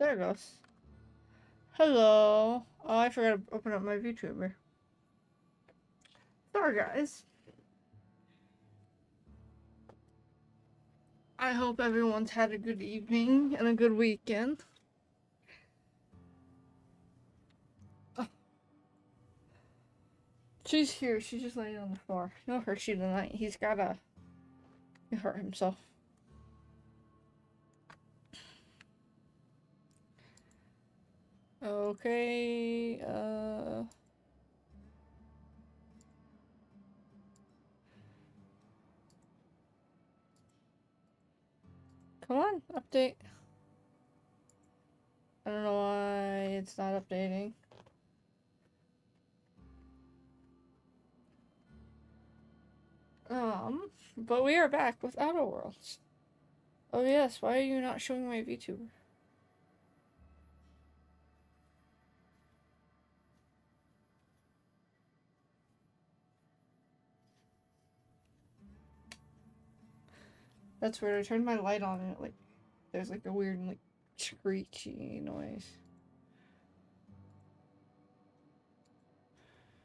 There it goes. Hello. Oh, I forgot to open up my VTuber. Sorry, guys. I hope everyone's had a good evening and a good weekend. She's here. She's just laying on the floor. No Hershey tonight. He's gotta hurt himself. Okay, come on, update. I don't know why it's not updating. But we are back with Outer Worlds. Oh yes, why are you not showing my VTuber? That's weird. I turned my light on and there's like a weird screechy noise.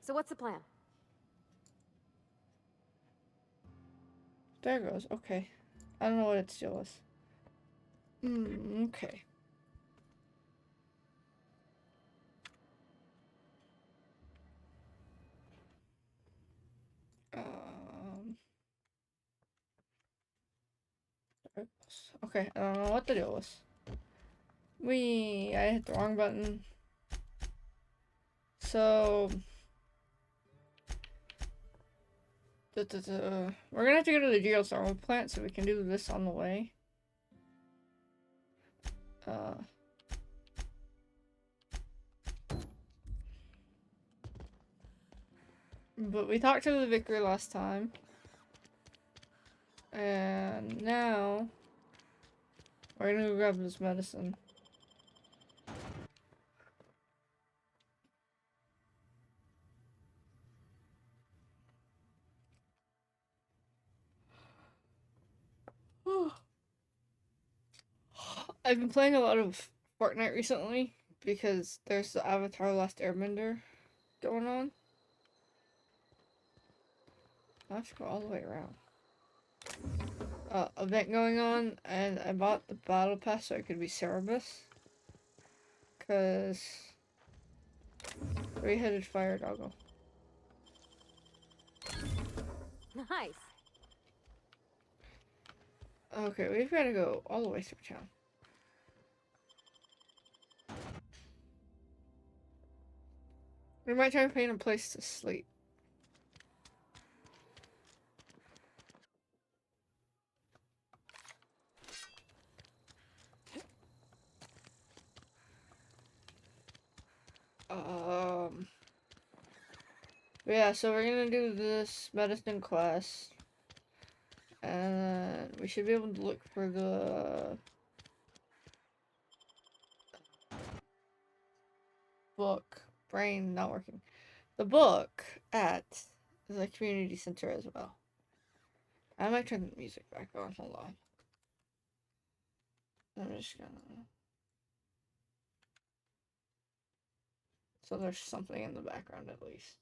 So what's the plan? There it goes. Okay. I don't know what its deal is. Okay. Um, there it goes. Okay, I don't know what the deal was. I hit the wrong button. So, we're gonna have to go to the geothermal plant so we can do this on the way. But we talked to the vicar last time. And now, we're gonna go grab this medicine. I've been playing a lot of Fortnite recently because there's the Avatar Last Airbender going on. I have to go all the way around. Event going on, and I bought the battle pass so I could be Cerebus. Cause three-headed fire doggo. Nice. Okay, we've got to go all the way through town. We might try to find a place to sleep. Yeah, so we're gonna do this medicine class. And we should be able to look for the book. Brain not working. The book at the community center as well. I might turn the music back on. Hold on. I'm just gonna. So there's something in the background at least.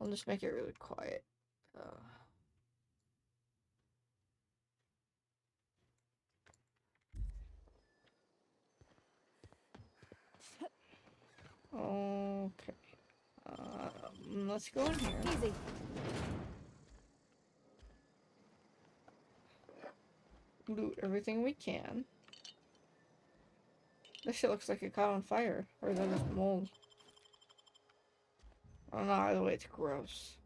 I'll just make it really quiet. Okay. Let's go in here. Easy. Loot everything we can. This shit looks like it caught on fire. Or is that just mold? Oh no, either way it's gross.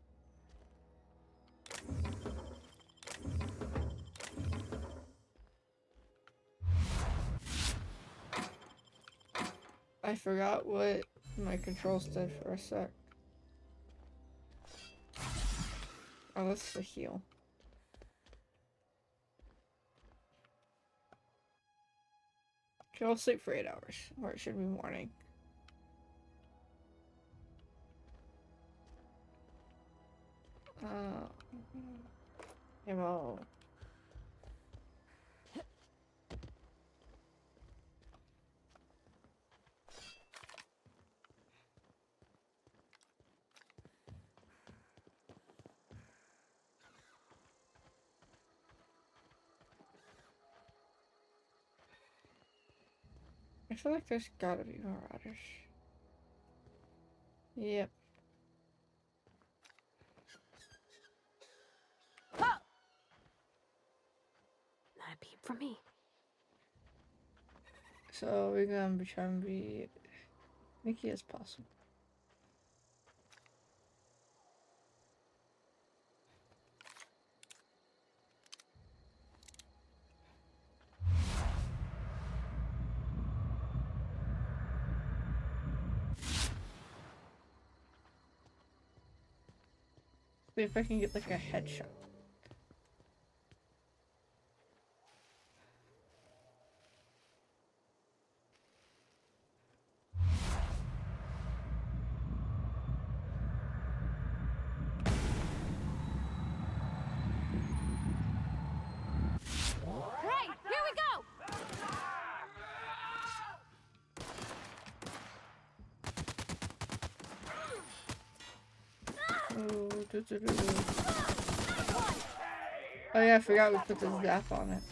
I forgot what my controls did for a sec. Oh, that's the heal. Okay, I'll sleep for 8 hours, or it should be morning. Ammo. feel like there's gotta be more otters. Yep. Not a peep from me. So we're gonna be trying to be sneaky as possible. See if I can get like a headshot. Right, here we go! Oh yeah, I forgot we put the zap on it.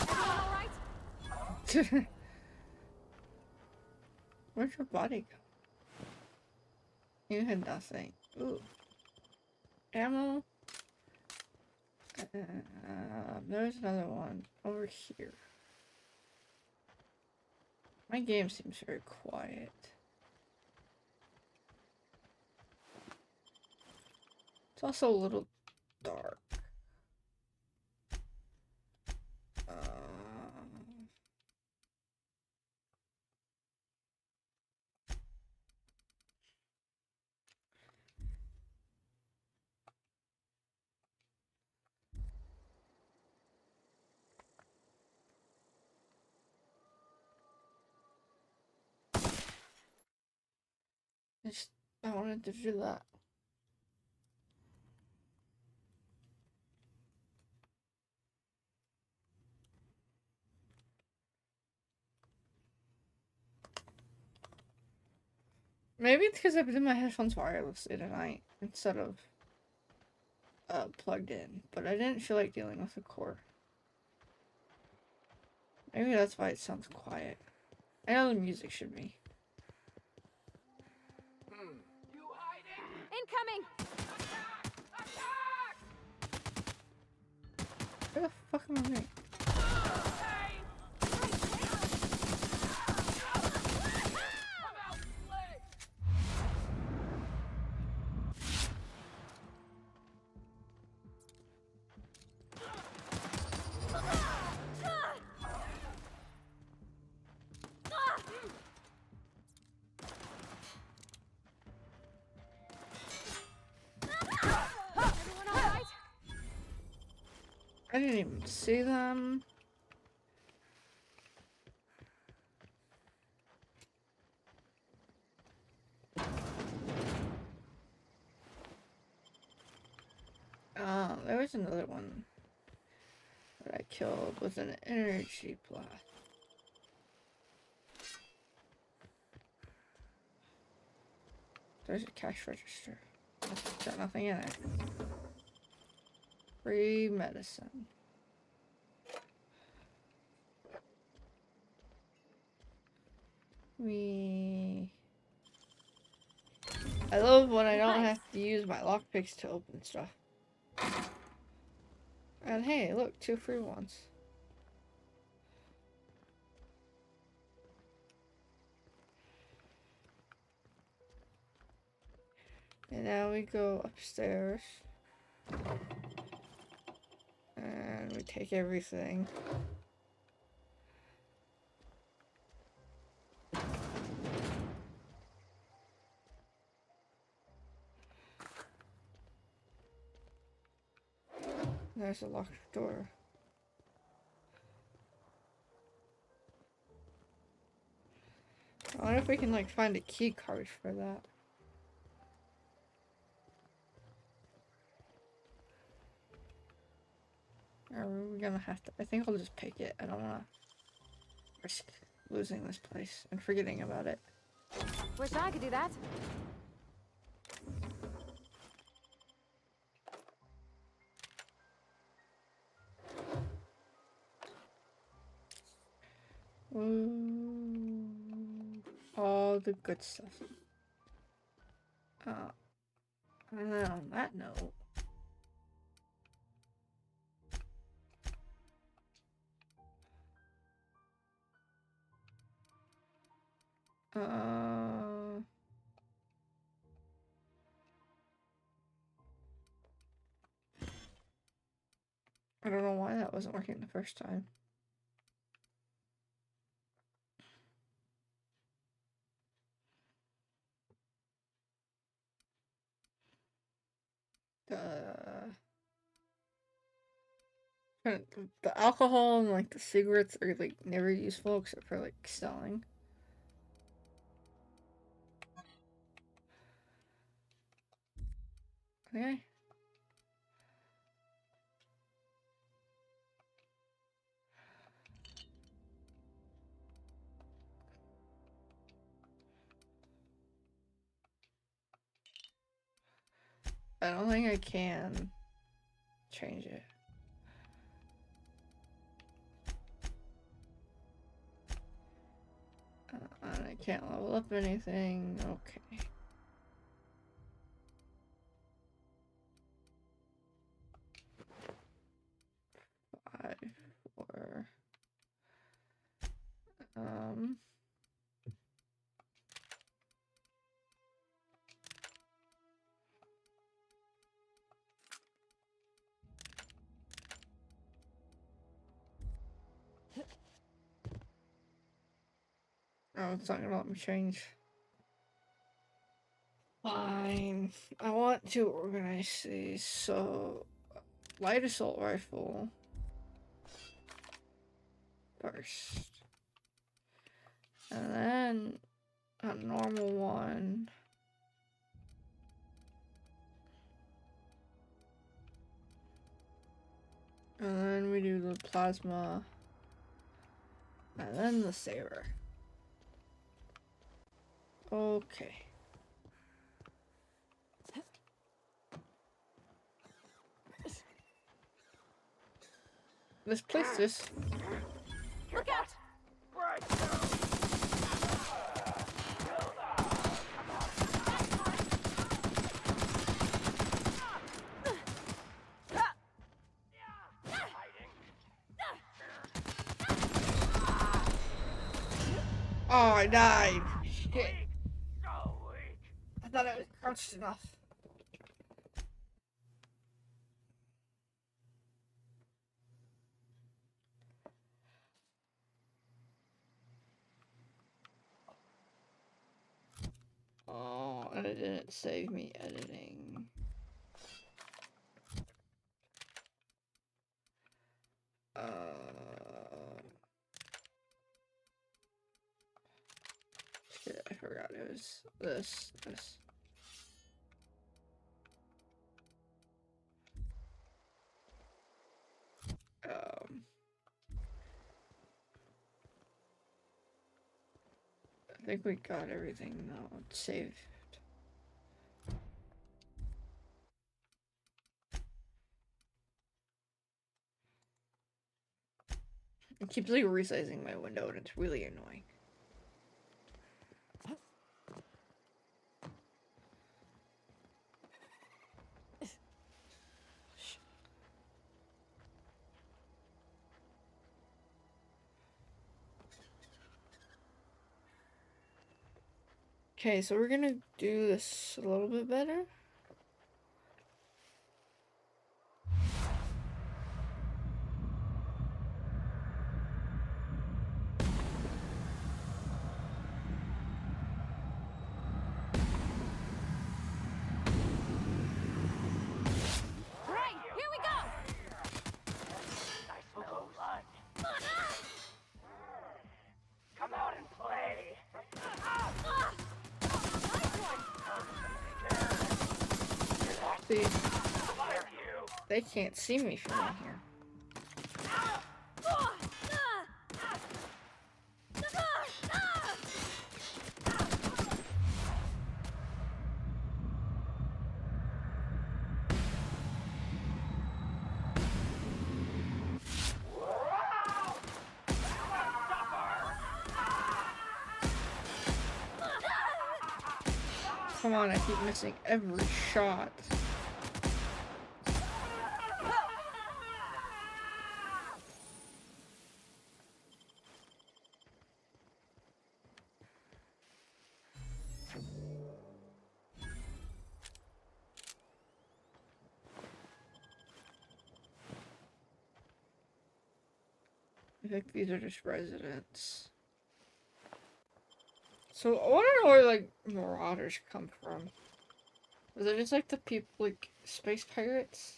Everyone all right? Where'd your body go? You had nothing. Ooh. Ammo. There's another one over here. My game seems very quiet. It's also a little dark. I wanted to do that. Maybe it's because I put in my headphones wirelessly tonight instead of plugged in, but I didn't feel like dealing with the cord. Maybe that's why it sounds quiet. I know the music should be. Incoming! Where the fuck am I? Everyone all right? I didn't even see them. There was another one that I killed with an energy blast. There's a cash register. Got nothing in it. Free medicine. I love when I don't have to use my lockpicks to open stuff. And hey, look, 2 free ones. And now we go upstairs. And we take everything. There's a locked door. I wonder if we can like find a key card for that. Or are we gonna have to? I think I'll just pick it. I don't wanna risk losing this place and forgetting about it. Wish I could do that. All the good stuff. And then on that note, I don't know why that wasn't working the first time. The alcohol and like the cigarettes are like never useful except for like selling. Okay. I don't think I can change it. And I can't level up anything. Okay. Five, four. Oh, it's not gonna let me change. Fine. I want to organize these. So, light assault rifle first. And then a normal one. And then we do the plasma. And then the saber. Okay. Let's place this. Look out! Oh, I died. Shit. I thought I was crouched enough. Oh, and it didn't save me editing. Shit, I forgot it was this. I think we got everything now. It's saved. It keeps like resizing my window and it's really annoying. Okay, so we're gonna do this a little bit better. Right, here we go! I smell blood. Come out and play. See, they can't see me from in here. Come on, I keep missing every shot. I think these are just residents. So I want to know where like marauders come from. Is it just like the people, like space pirates?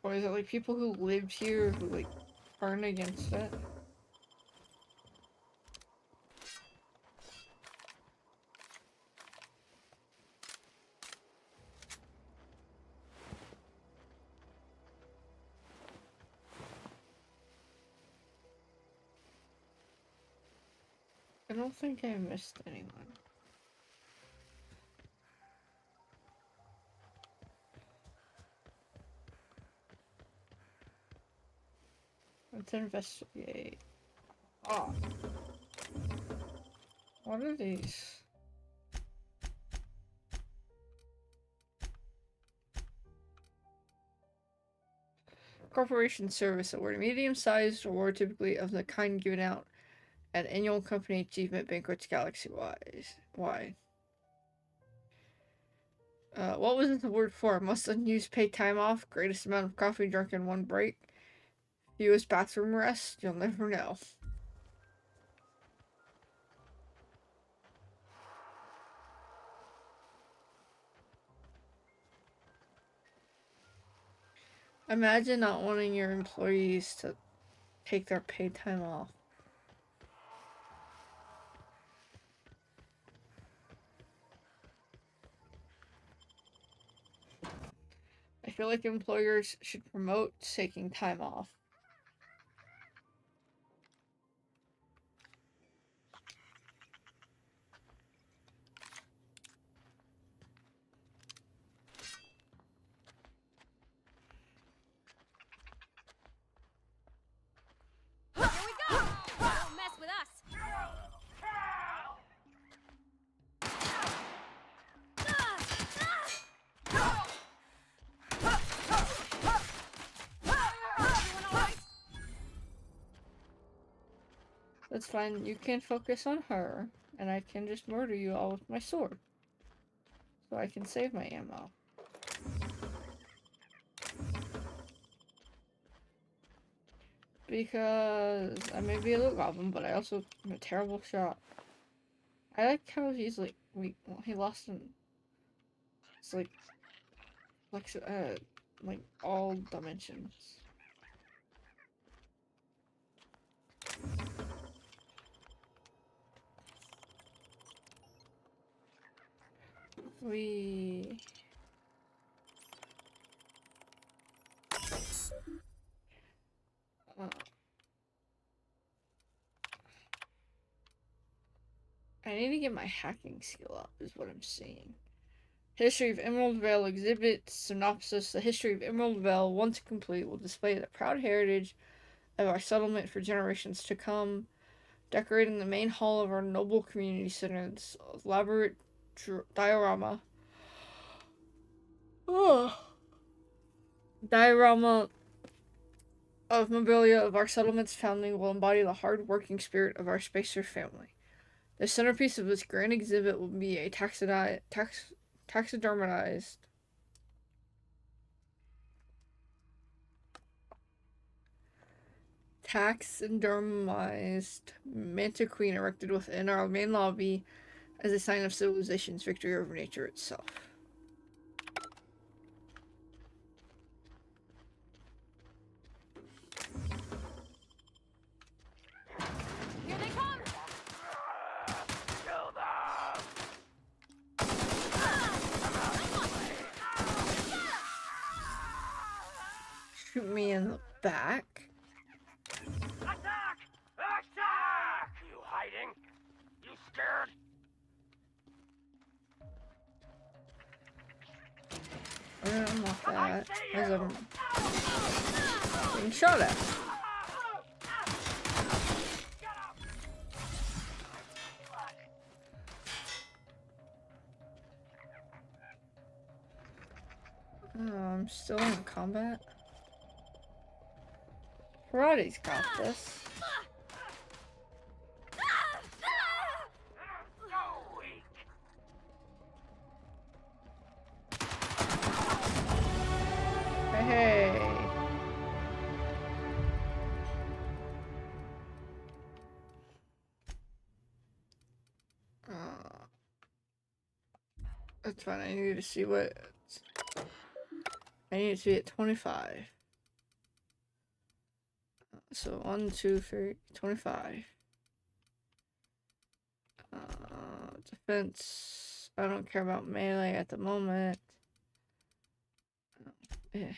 Or is it like people who lived here who like aren't against it? I don't think I missed anyone. Let's investigate. Oh. What are these? Corporation Service Award. Medium-sized award typically of the kind given out at annual company achievement banquets galaxy-wide. What was this award for? Most unused paid time off, greatest amount of coffee drunk in one break, fewest bathroom rest, you'll never know. Imagine not wanting your employees to take their paid time off. I feel like employers should promote taking time off. Here we go! Don't mess with us! That's fine. You can focus on her, and I can just murder you all with my sword. So I can save my ammo. Because I may be a little goblin, but I also am a terrible shot. I like how he's like weak. Well, he lost him. It's like all dimensions. We. I need to get my hacking skill up, is what I'm seeing. History of Emerald Vale exhibit synopsis. The history of Emerald Vale, once complete, will display the proud heritage of our settlement for generations to come. Decorating the main hall of our noble community center, this elaborate diorama. Diorama of mobilia of our settlement's founding will embody the hard-working spirit of our spacer family. The centerpiece of this grand exhibit will be a taxidermized manta queen erected within our main lobby as a sign of civilization's victory over nature itself. Here they come! Kill them! Shoot me in the back. Attack! Attack! You hiding? You scared? I'm gonna unlock that as I'm being shot at. I'm still in combat. Karate's got this. So weak. Hey. That's fine. I need to see what. I need to be at 25. So 1, 2, 3, 25. Defense. I don't care about melee at the moment. Eh.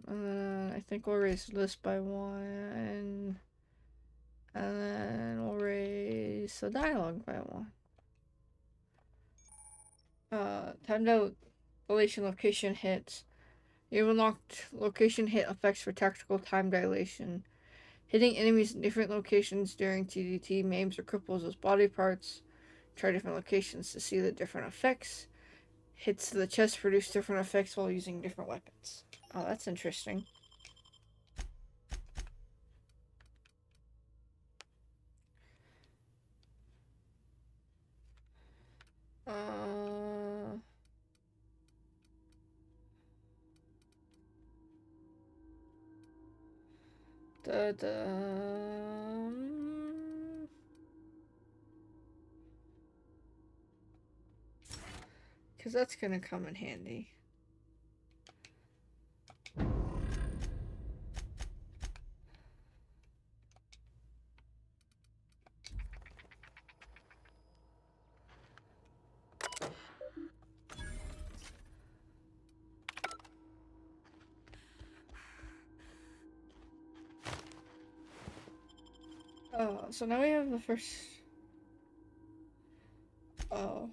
And then I think we'll raise this by 1. And then we'll raise the dialogue by 1. Time dilation location hits. You've unlocked location hit effects for tactical time dilation. Hitting enemies in different locations during TDT maims or cripples those body parts. Try different locations to see the different effects. Hits to the chest produce different effects while using different weapons. Oh, that's interesting. Because that's gonna come in handy. Oh, so now we have the first... Oh.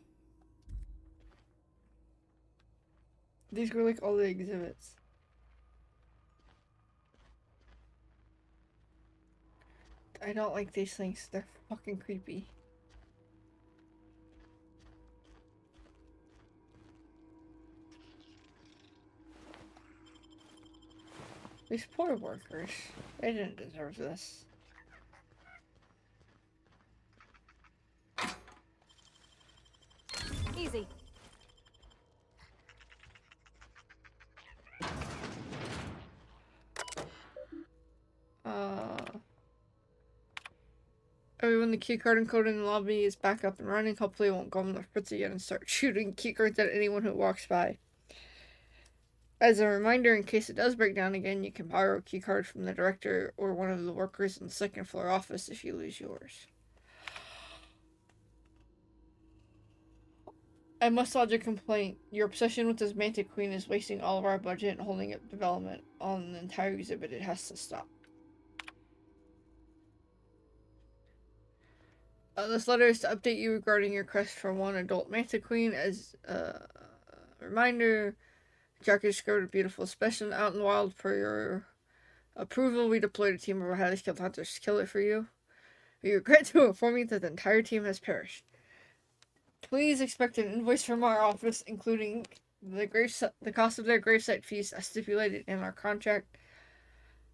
These were like all the exhibits. I don't like these things. They're fucking creepy. These poor workers. They didn't deserve this. Easy. When the keycard encoded in the lobby is back up and running, hopefully it won't go on the fritz again and start shooting keycards at anyone who walks by. As a reminder, in case it does break down again, you can borrow a keycard from the director or one of the workers in the second floor office if you lose yours. I must lodge a complaint. Your obsession with this Mantic Queen is wasting all of our budget and holding up development on the entire exhibit. It has to stop. This letter is to update you regarding your quest for one adult Mantic Queen. As a reminder, Jack discovered a beautiful specimen out in the wild. For your approval, we deployed a team of highly skilled hunters to kill it for you. We regret to inform you that the entire team has perished. Please expect an invoice from our office, including the cost of their gravesite fees as stipulated in our contract.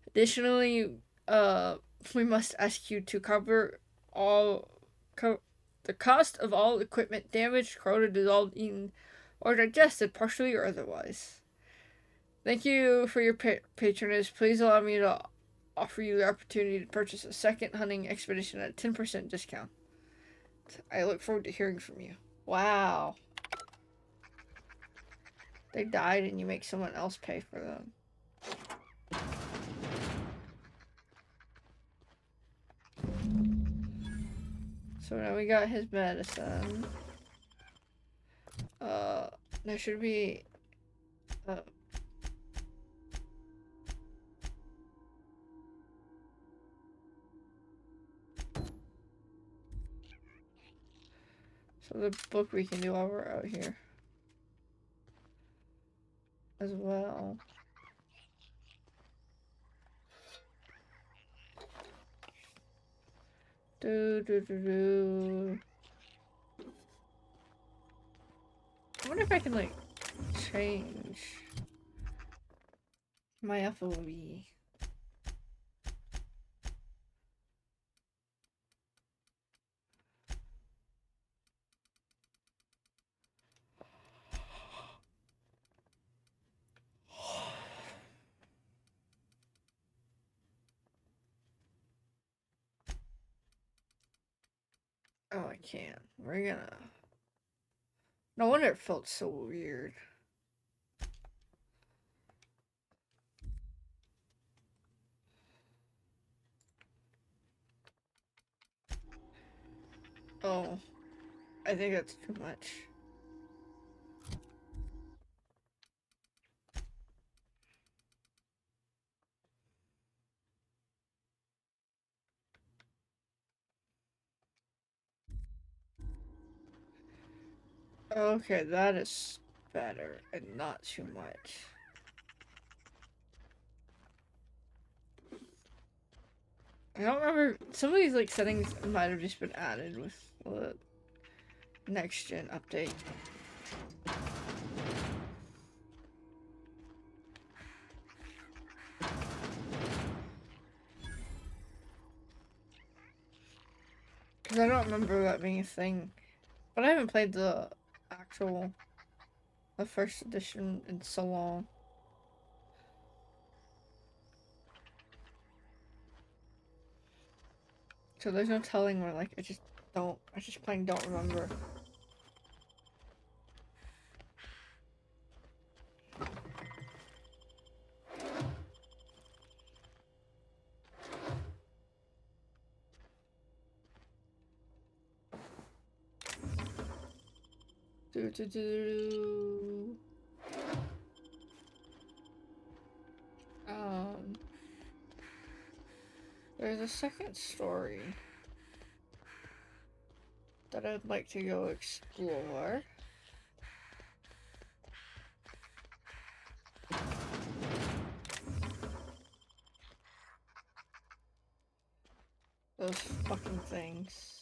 Additionally, we must ask you to cover the cost of all equipment damaged, corroded, dissolved, eaten, or digested, partially or otherwise. Thank you for your patronage. Please allow me to offer you the opportunity to purchase a second hunting expedition at a 10% discount. I look forward to hearing from you. Wow. They died and you make someone else pay for them. So now we got his medicine. There should be... So the book we can do while we're out here. as well. Do do do do. I wonder if I can like change my FOV. Oh, I can't. We're gonna. No wonder it felt so weird. Oh, I think that's too much. Okay, that is better and not too much. I don't remember. Some of these like settings might have just been added with the next gen update. Because I don't remember that being a thing. But I haven't played the actual, the first edition in so long. So there's no telling where like I just plain don't remember. Do do do. There's a second story that I'd like to go explore. Those fucking things.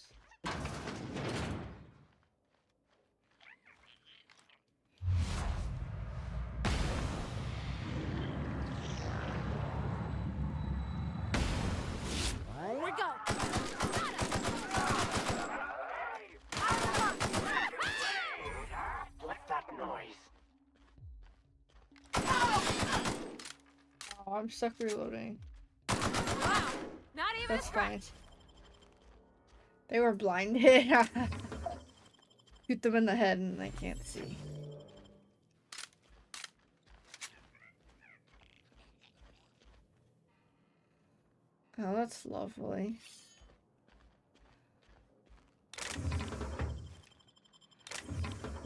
Here we go. What's that noise? Oh, I'm stuck reloading. Wow. Not even That's a scratch. fine. They were blinded. Shoot them in the head and they can't see. Oh, that's lovely.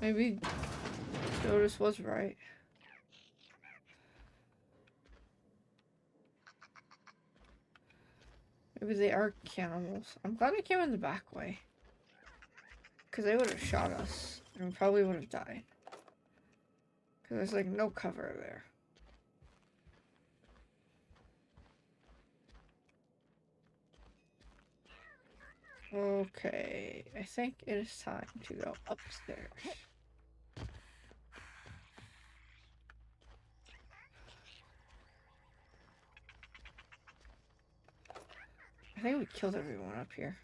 Maybe Jonas was right. Maybe they are cannibals. I'm glad I came in the back way. Because they would have shot us. And we probably would have died. Because there's like no cover there. Okay, I think it is time to go upstairs. I think we killed everyone up here.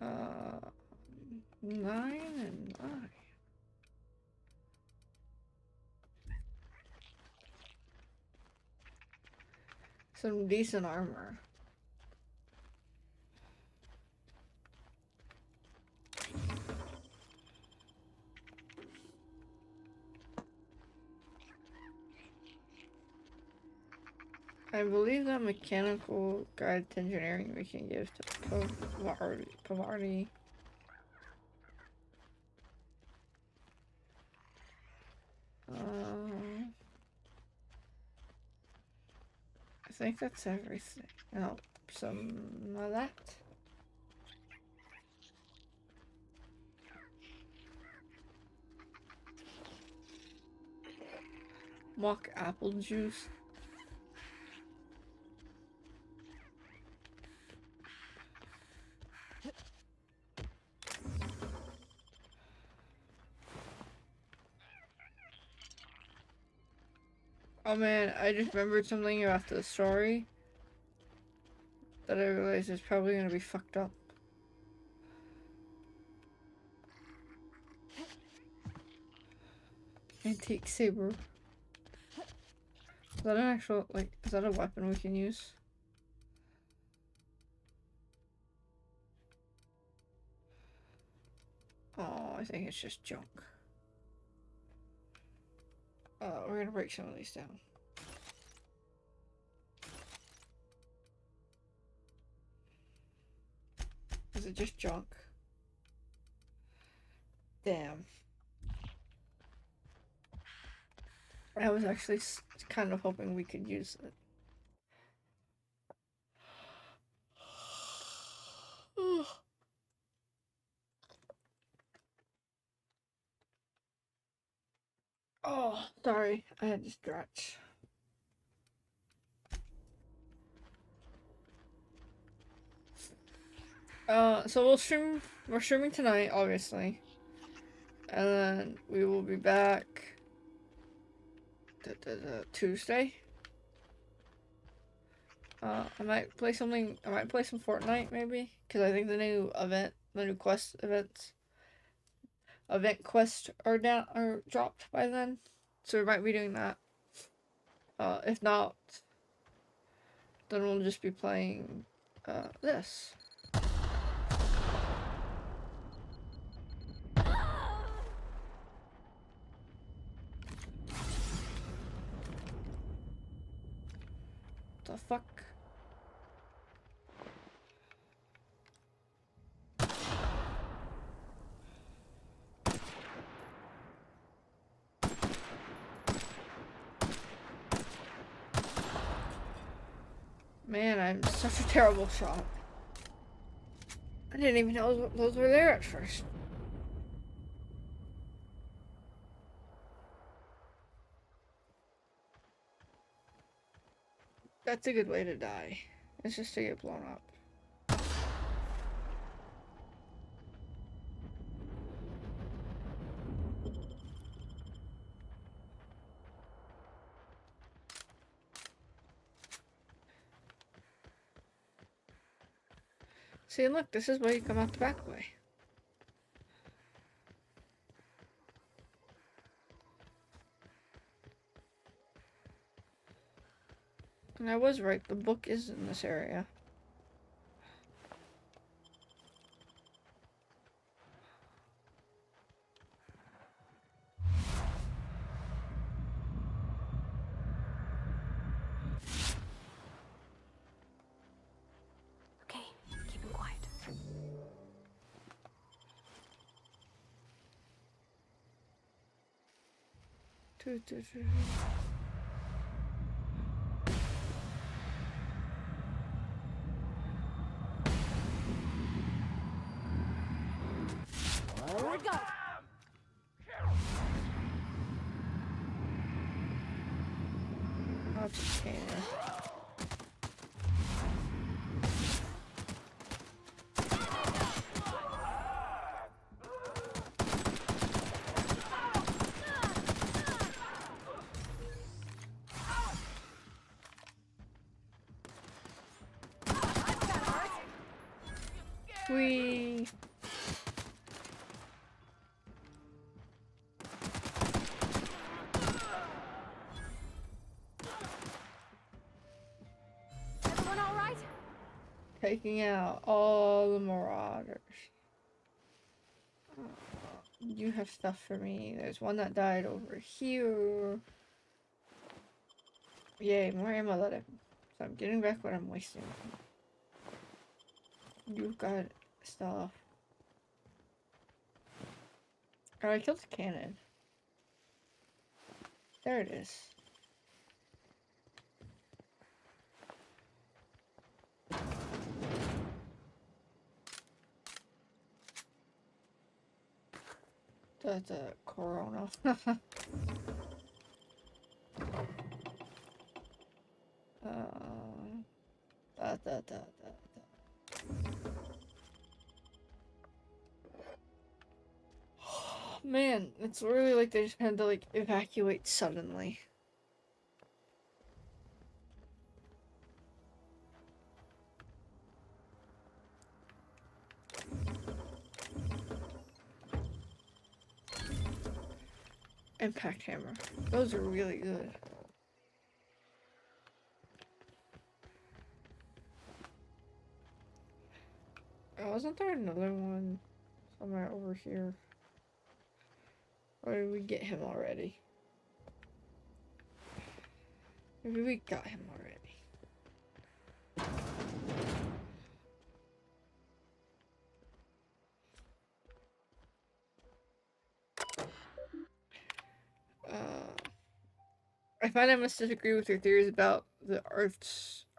Uh, 9 and 9. Some decent armor. I believe that mechanical guide to engineering we can give to Pavardi. I think that's everything. Oh, some of that. Mock apple juice. Oh man, I just remembered something about the story that I realized is probably gonna be fucked up. Antique saber. Is that an actual, like, is that a weapon we can use? Oh, I think it's just junk. We're gonna break some of these down. Is it just junk? Damn. I was actually kind of hoping we could use it. Oh, sorry. I had to stretch. So we're streaming tonight, obviously. And then we will be back Tuesday. I might play some Fortnite maybe, because I think the new quest event quests are dropped by then, so we might be doing that. If not, then we'll just be playing this. The fuck? Man, I'm such a terrible shot. I didn't even know those were there at first. That's a good way to die. It's just to get blown up. See, and look, this is where you come out the back way. And I was right, the book is in this area. Okay, keep him quiet. Here we go. I'll just cannon. Whee! Everyone all right? Taking out all the marauders. You have stuff for me. There's one that died over here. Yay, more ammo that so I'm getting back what I'm wasting. You've got stuff. Oh, I killed the cannon. There it is. That's a corona. Da. Man, it's really like they just had to like evacuate suddenly. Impact hammer. Those are really good. Oh, wasn't there another one somewhere over here? Or did we get him already? Maybe we got him already. I find I must disagree with your theories about the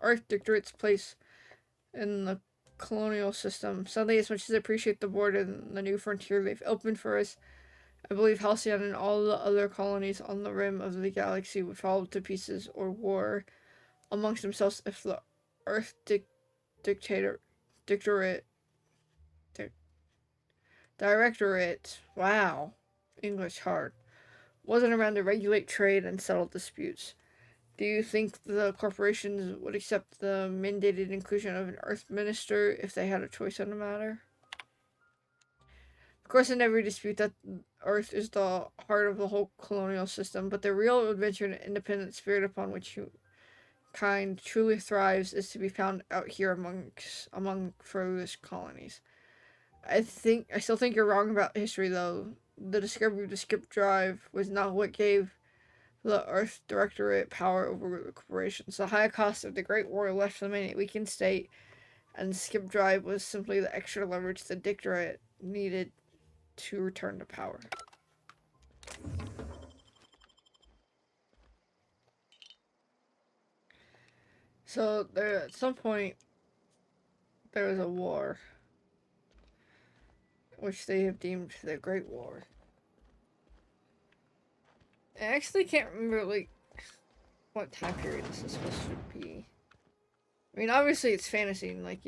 Archdirectorate's place in the colonial system. Sadly, as much as I appreciate the board and the new frontier they've opened for us, I believe Halcyon and all the other colonies on the rim of the galaxy would fall to pieces or war amongst themselves if the Earth Dictatorate Directorate, wow, English hard, wasn't around to regulate trade and settle disputes. Do you think the corporations would accept the mandated inclusion of an Earth Minister if they had a choice on the matter? Of course, I never dispute that Earth is the heart of the whole colonial system, but the real adventure and independent spirit upon which humankind truly thrives is to be found out here among furthest colonies. I still think you're wrong about history, though. The discovery of the skip drive was not what gave the Earth Directorate power over the corporations. The high cost of the Great War left them in a weakened state, and the skip drive was simply the extra leverage the Dictatorate needed to return to power. So there, at some point, there was a war, which they have deemed the Great War. I actually can't remember like what time period this is supposed to be. I mean, obviously it's fantasy, and like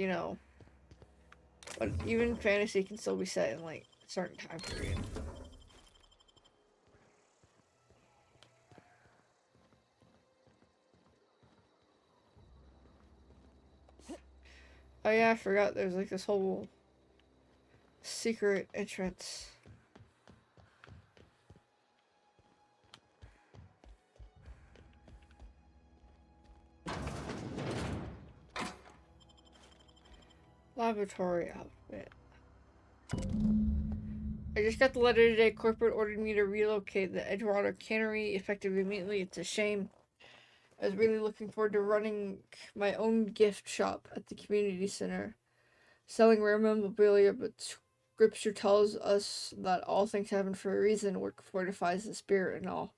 but even fantasy can still be set in like a certain time period. Oh yeah, I forgot there's like this whole secret entrance. Laboratory outfit. I just got the letter today. Corporate ordered me to relocate the Edgewater Cannery effective immediately. It's a shame. I was really looking forward to running my own gift shop at the community center, selling rare memorabilia, but scripture tells us that all things happen for a reason. Work fortifies the spirit and all.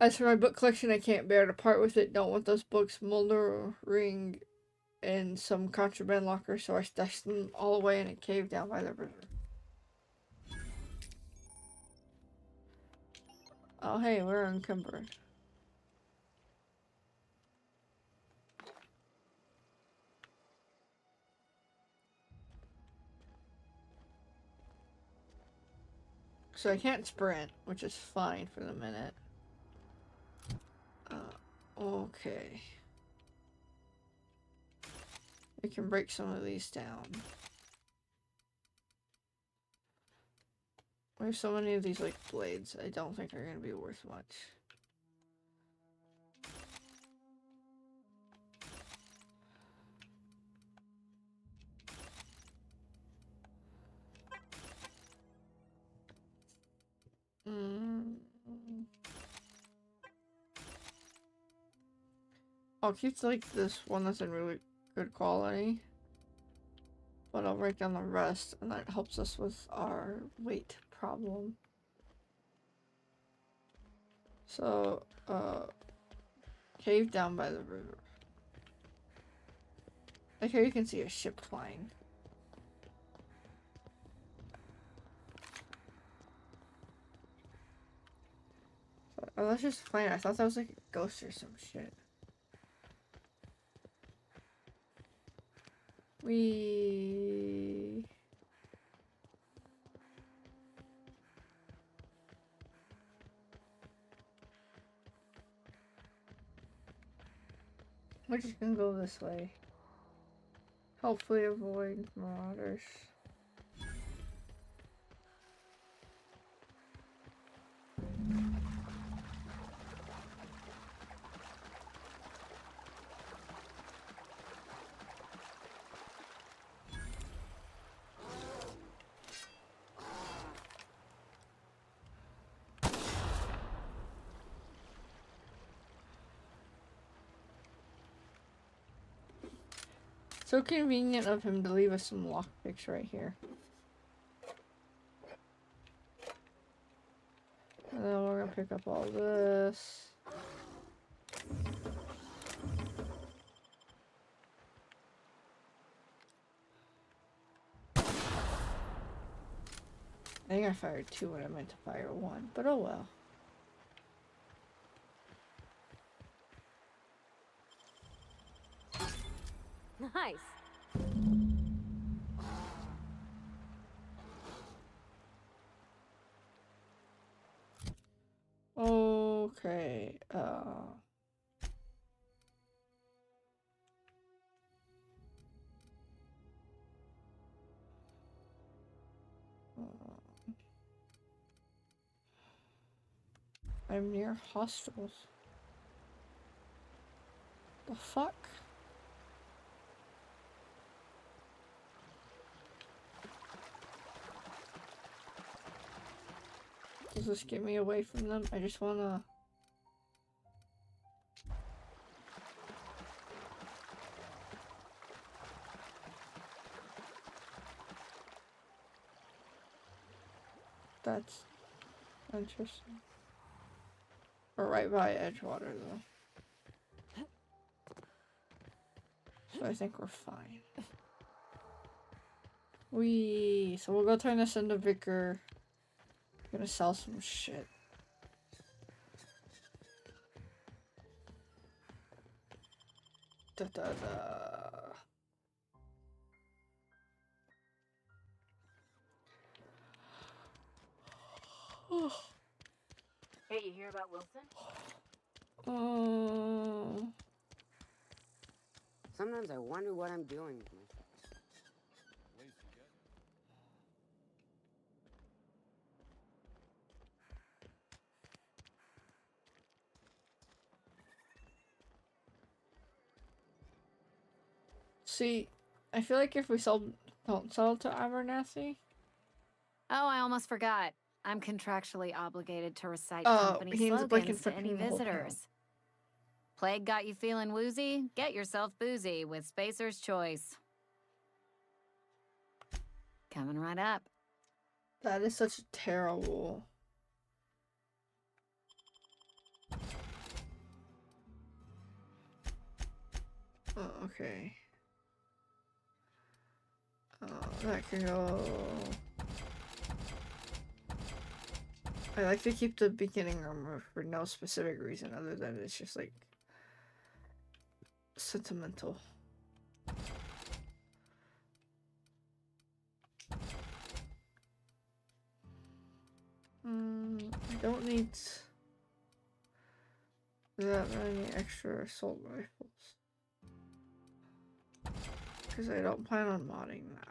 As for my book collection, I can't bear to part with it. Don't want those books moldering in some contraband locker, so I stashed them all away in a cave down by the river. Oh hey, we're encumbered. So I can't sprint, which is fine for the minute. Okay. We can break some of these down. We have so many of these like blades, I don't think are gonna be worth much. I'll keep like this one that's in really good quality, but I'll break down the rest, and that helps us with our weight problem. So, cave down by the river. Like here you can see a ship flying. Oh, that's just fine. I thought that was like a ghost or some shit. We... We're just gonna go this way. Hopefully avoid marauders. So convenient of him to leave us some lockpicks right here. And then we're gonna pick up all this. I think I fired 2 when I meant to fire 1, but oh well. Nice. Okay, I'm near hospitals. The fuck? Does this get me away from them? I just wanna... That's interesting. We're right by Edgewater though. So I think we're fine. So we'll go turn this into Vicar. Gonna sell some shit. Da da da. Hey, you hear about Wilson? Sometimes I wonder what I'm doing with myself. See, I feel like if we don't sell to Abernathy. Oh, I almost forgot. I'm contractually obligated to recite Oh, company he ends up like slogans to any infecting the whole town. visitors. Plague got you feeling woozy? Get yourself boozy with Spacer's Choice. Coming right up. That is such a terrible. Oh, okay. That can go. I like to keep the beginning armor for no specific reason other than it's just like sentimental. I don't need that many extra assault rifles because I don't plan on modding that.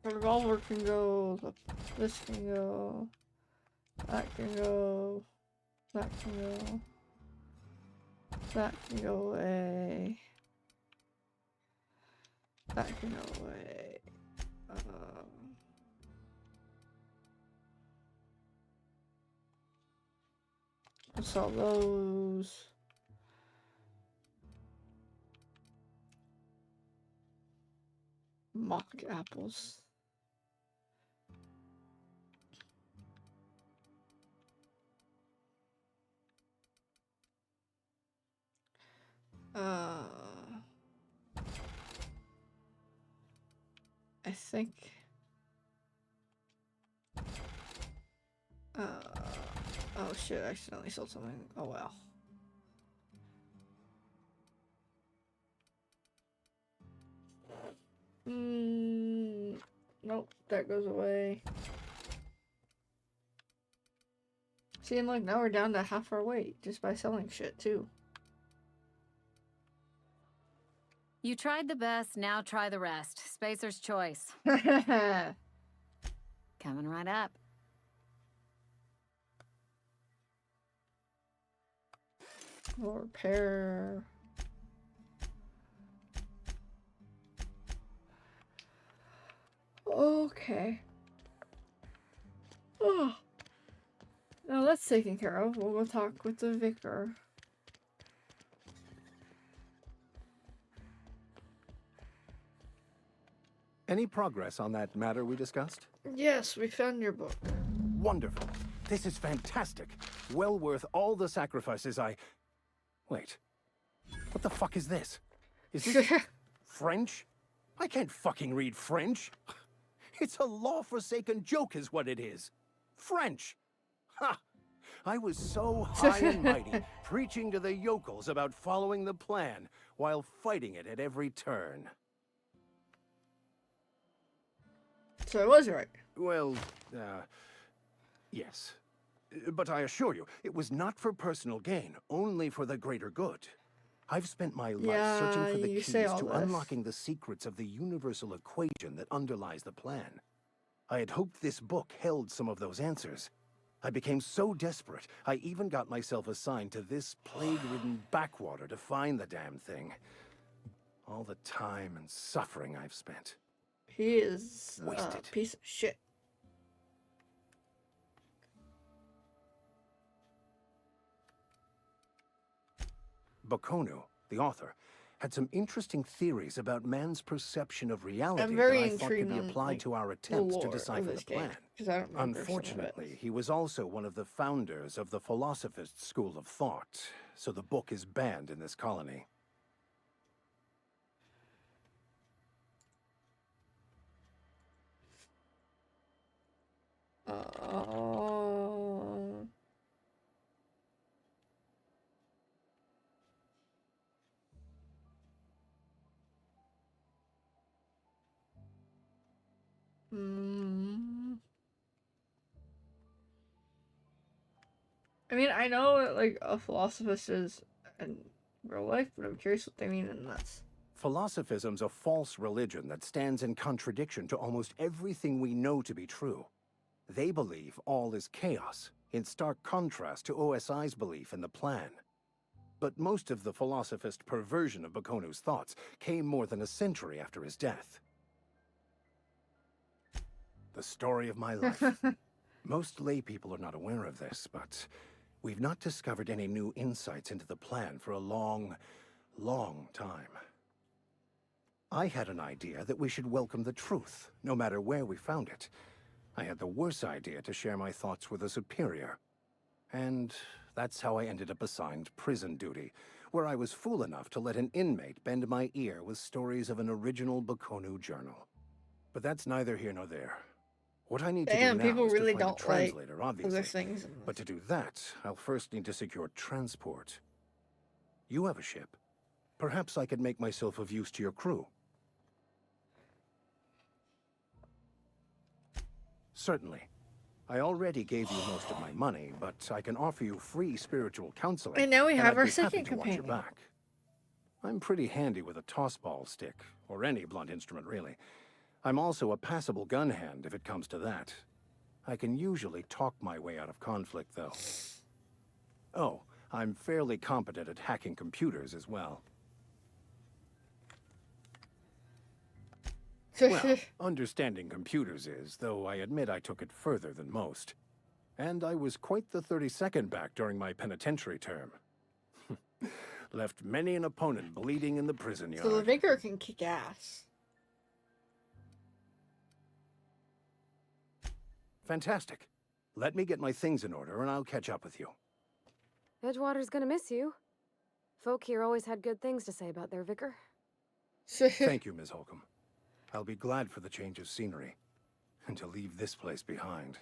The revolver can go, this can go, that can go, that can go, that can go away, that can go away. I'll sell those. Mock apples. I think. Oh shit! I accidentally sold something. Oh well. Nope, that goes away. See, and look, now we're down to half our weight just by selling shit too. You tried the best, now try the rest. Spacer's choice. Coming right up. We'll repair. Okay. Oh. Now that's taken care of. We'll go talk with the vicar. Any progress on that matter we discussed? Yes, we found your book. Wonderful. This is fantastic. Well worth all the sacrifices I... Wait. What the fuck is this? Is this French? I can't fucking read French. It's a law-forsaken joke is what it is. French. Ha! I was so high and mighty, preaching to the yokels about following the plan, while fighting it at every turn. So I was right. Well, yes. But I assure you, it was not for personal gain, only for the greater good. I've spent my life searching for the you keys say all to this. unlocking the secrets of the universal equation that underlies the plan. I had hoped this book held some of those answers. I became so desperate, I even got myself assigned to this plague-ridden backwater to find the damn thing. All the time and suffering I've spent. He is a Wasted. piece of shit. Bakonu, the author, had some interesting theories about man's perception of reality I'm very that I thought could intrigued be on, applied like, to our the attempts to lore of decipher this the game, plan. 'cause I don't remember some of it. Unfortunately, he was also one of the founders of the Philosophist school of thought, so the book is banned in this colony. Uh, mm, I mean, I know what, like, a philosophist is in real life, but I'm curious what they mean in this. Philosophism's a false religion that stands in contradiction to almost everything we know to be true. They believe all is chaos, in stark contrast to OSI's belief in the plan. But most of the philosophist perversion of Bakonu's thoughts came more than a century after his death. The story of my life. Most lay people are not aware of this, but we've not discovered any new insights into the plan for a long, long time. I had an idea that we should welcome the truth, no matter where we found it. I had the worse idea to share my thoughts with a superior. And that's how I ended up assigned prison duty, where I was fool enough to let an inmate bend my ear with stories of an original Bakonu journal. But that's neither here nor there. What I need to do Damn, now people is really to find a don't like translator, other obviously. things. But to do that, I'll first need to secure transport. You have a ship. Perhaps I could make myself of use to your crew. Certainly. I already gave you most of my money, but I can offer you free spiritual counseling. And now we have I'd our be happy second to watch your companion. back. I'm pretty handy with a tossball stick, or any blunt instrument, really. I'm also a passable gun hand, if it comes to that. I can usually talk my way out of conflict, though. Oh, I'm fairly competent at hacking computers as well. Well, understanding computers is, though I admit I took it further than most. And I was quite the 32nd back during my penitentiary term. Left many an opponent bleeding in the prison yard. So the vicar can kick ass. Fantastic. Let me get my things in order and I'll catch up with you. Edgewater's gonna miss you. Folk here always had good things to say about their vicar. Thank you, Ms. Holcomb. I'll be glad for the change of scenery, and to leave this place behind.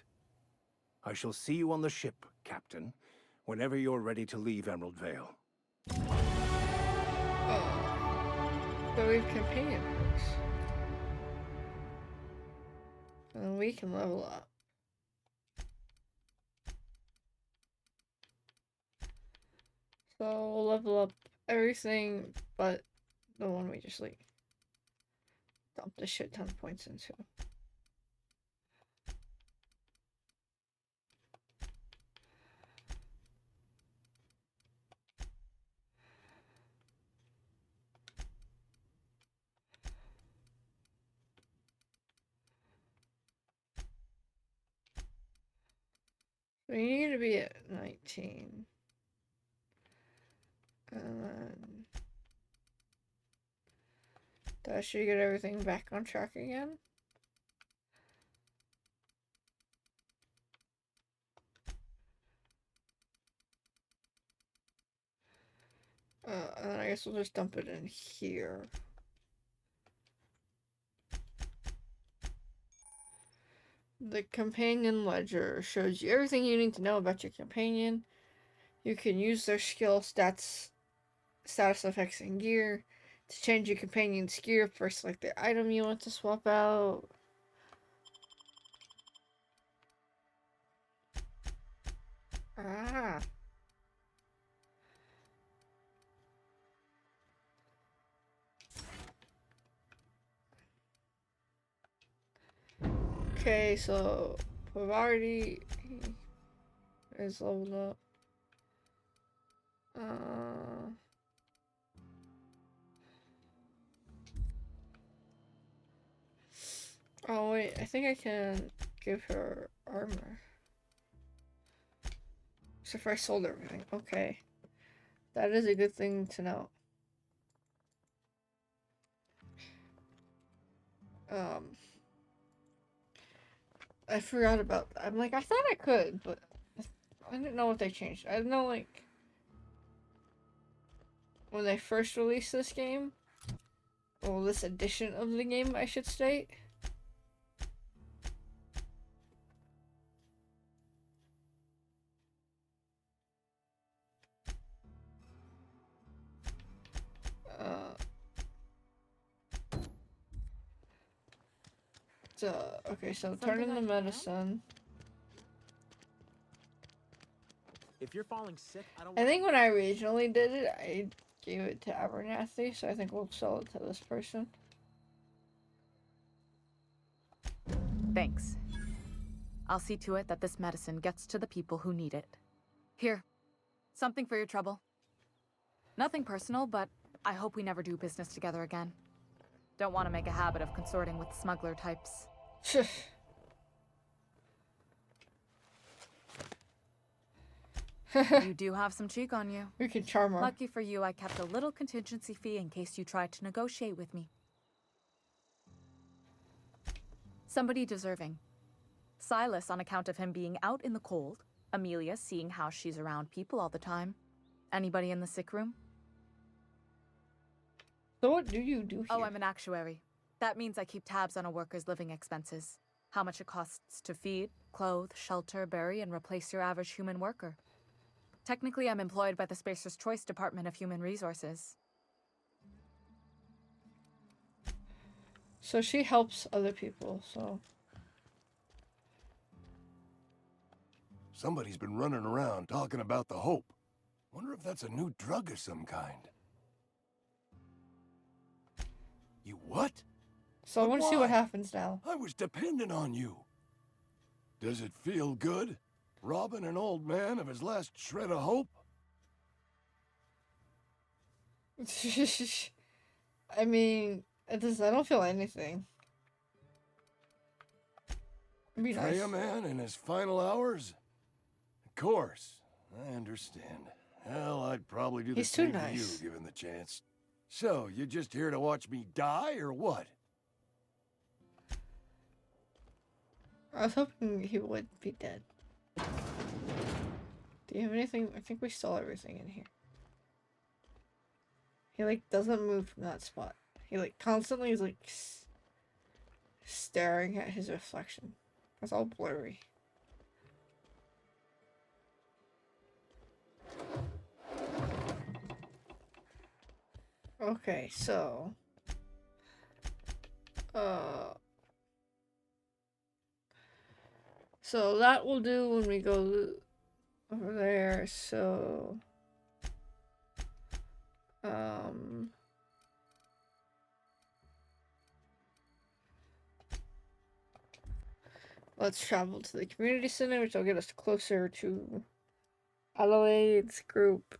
I shall see you on the ship, Captain, whenever you're ready to leave Emerald Vale. Oh. So we have companion perks. And we can level up. So we'll level up everything but the one we just like dumped a shit ton of points into. We need to be at 19. And then that should get everything back on track again. And then I guess we'll just dump it in here. The companion ledger shows you everything you need to know about your companion. You can use their skill, stats, status effects, and gear to change your companion's gear for select the item you want to swap out. Ah. Okay, so Pavardi is leveled up. Oh wait, I think I can give her armor. So if I sold everything, okay. That is a good thing to know. I forgot about that. I'm like, I thought I could, but I didn't know what they changed. I didn't know, like, when they first released this game, well, this edition of the game, I should state. Okay, so turn in the medicine. If you're falling sick, I think when I originally did it, I gave it to Abernathy, so I think we'll sell it to this person. Thanks. I'll see to it that this medicine gets to the people who need it. Here, something for your trouble. Nothing personal, but I hope we never do business together again. Don't want to make a habit of consorting with smuggler types. You do have some cheek on you. We can charm her. Lucky for you, I kept a little contingency fee in case you tried to negotiate with me. Somebody deserving. Silas on account of him being out in the cold. Amelia seeing how she's around people all the time. Anybody in the sick room? So what do you do here? Oh, I'm an actuary. That means I keep tabs on a worker's living expenses. How much it costs to feed, clothe, shelter, bury, and replace your average human worker. Technically, I'm employed by the Spacer's Choice Department of Human Resources. So she helps other people, so... Somebody's been running around talking about the Hope. Wonder if that's a new drug of some kind. You what? So I want to see what happens now. I was dependent on you. Does it feel good? Robbing an old man of his last shred of hope? I mean, I don't feel anything. It'd be Frey nice. a man in his final hours? Of course, I understand. Hell, I'd probably do the He's too same nice. to you, given the chance. So, you just here to watch me die, or what? I was hoping he would be dead. Do you have anything? I think we stole everything in here. He, like, doesn't move from that spot. He, like, constantly is, like... staring at his reflection. It's all blurry. Okay, so so that will do when we go over there. So let's travel to the community center, which will get us closer to Adelaide's group.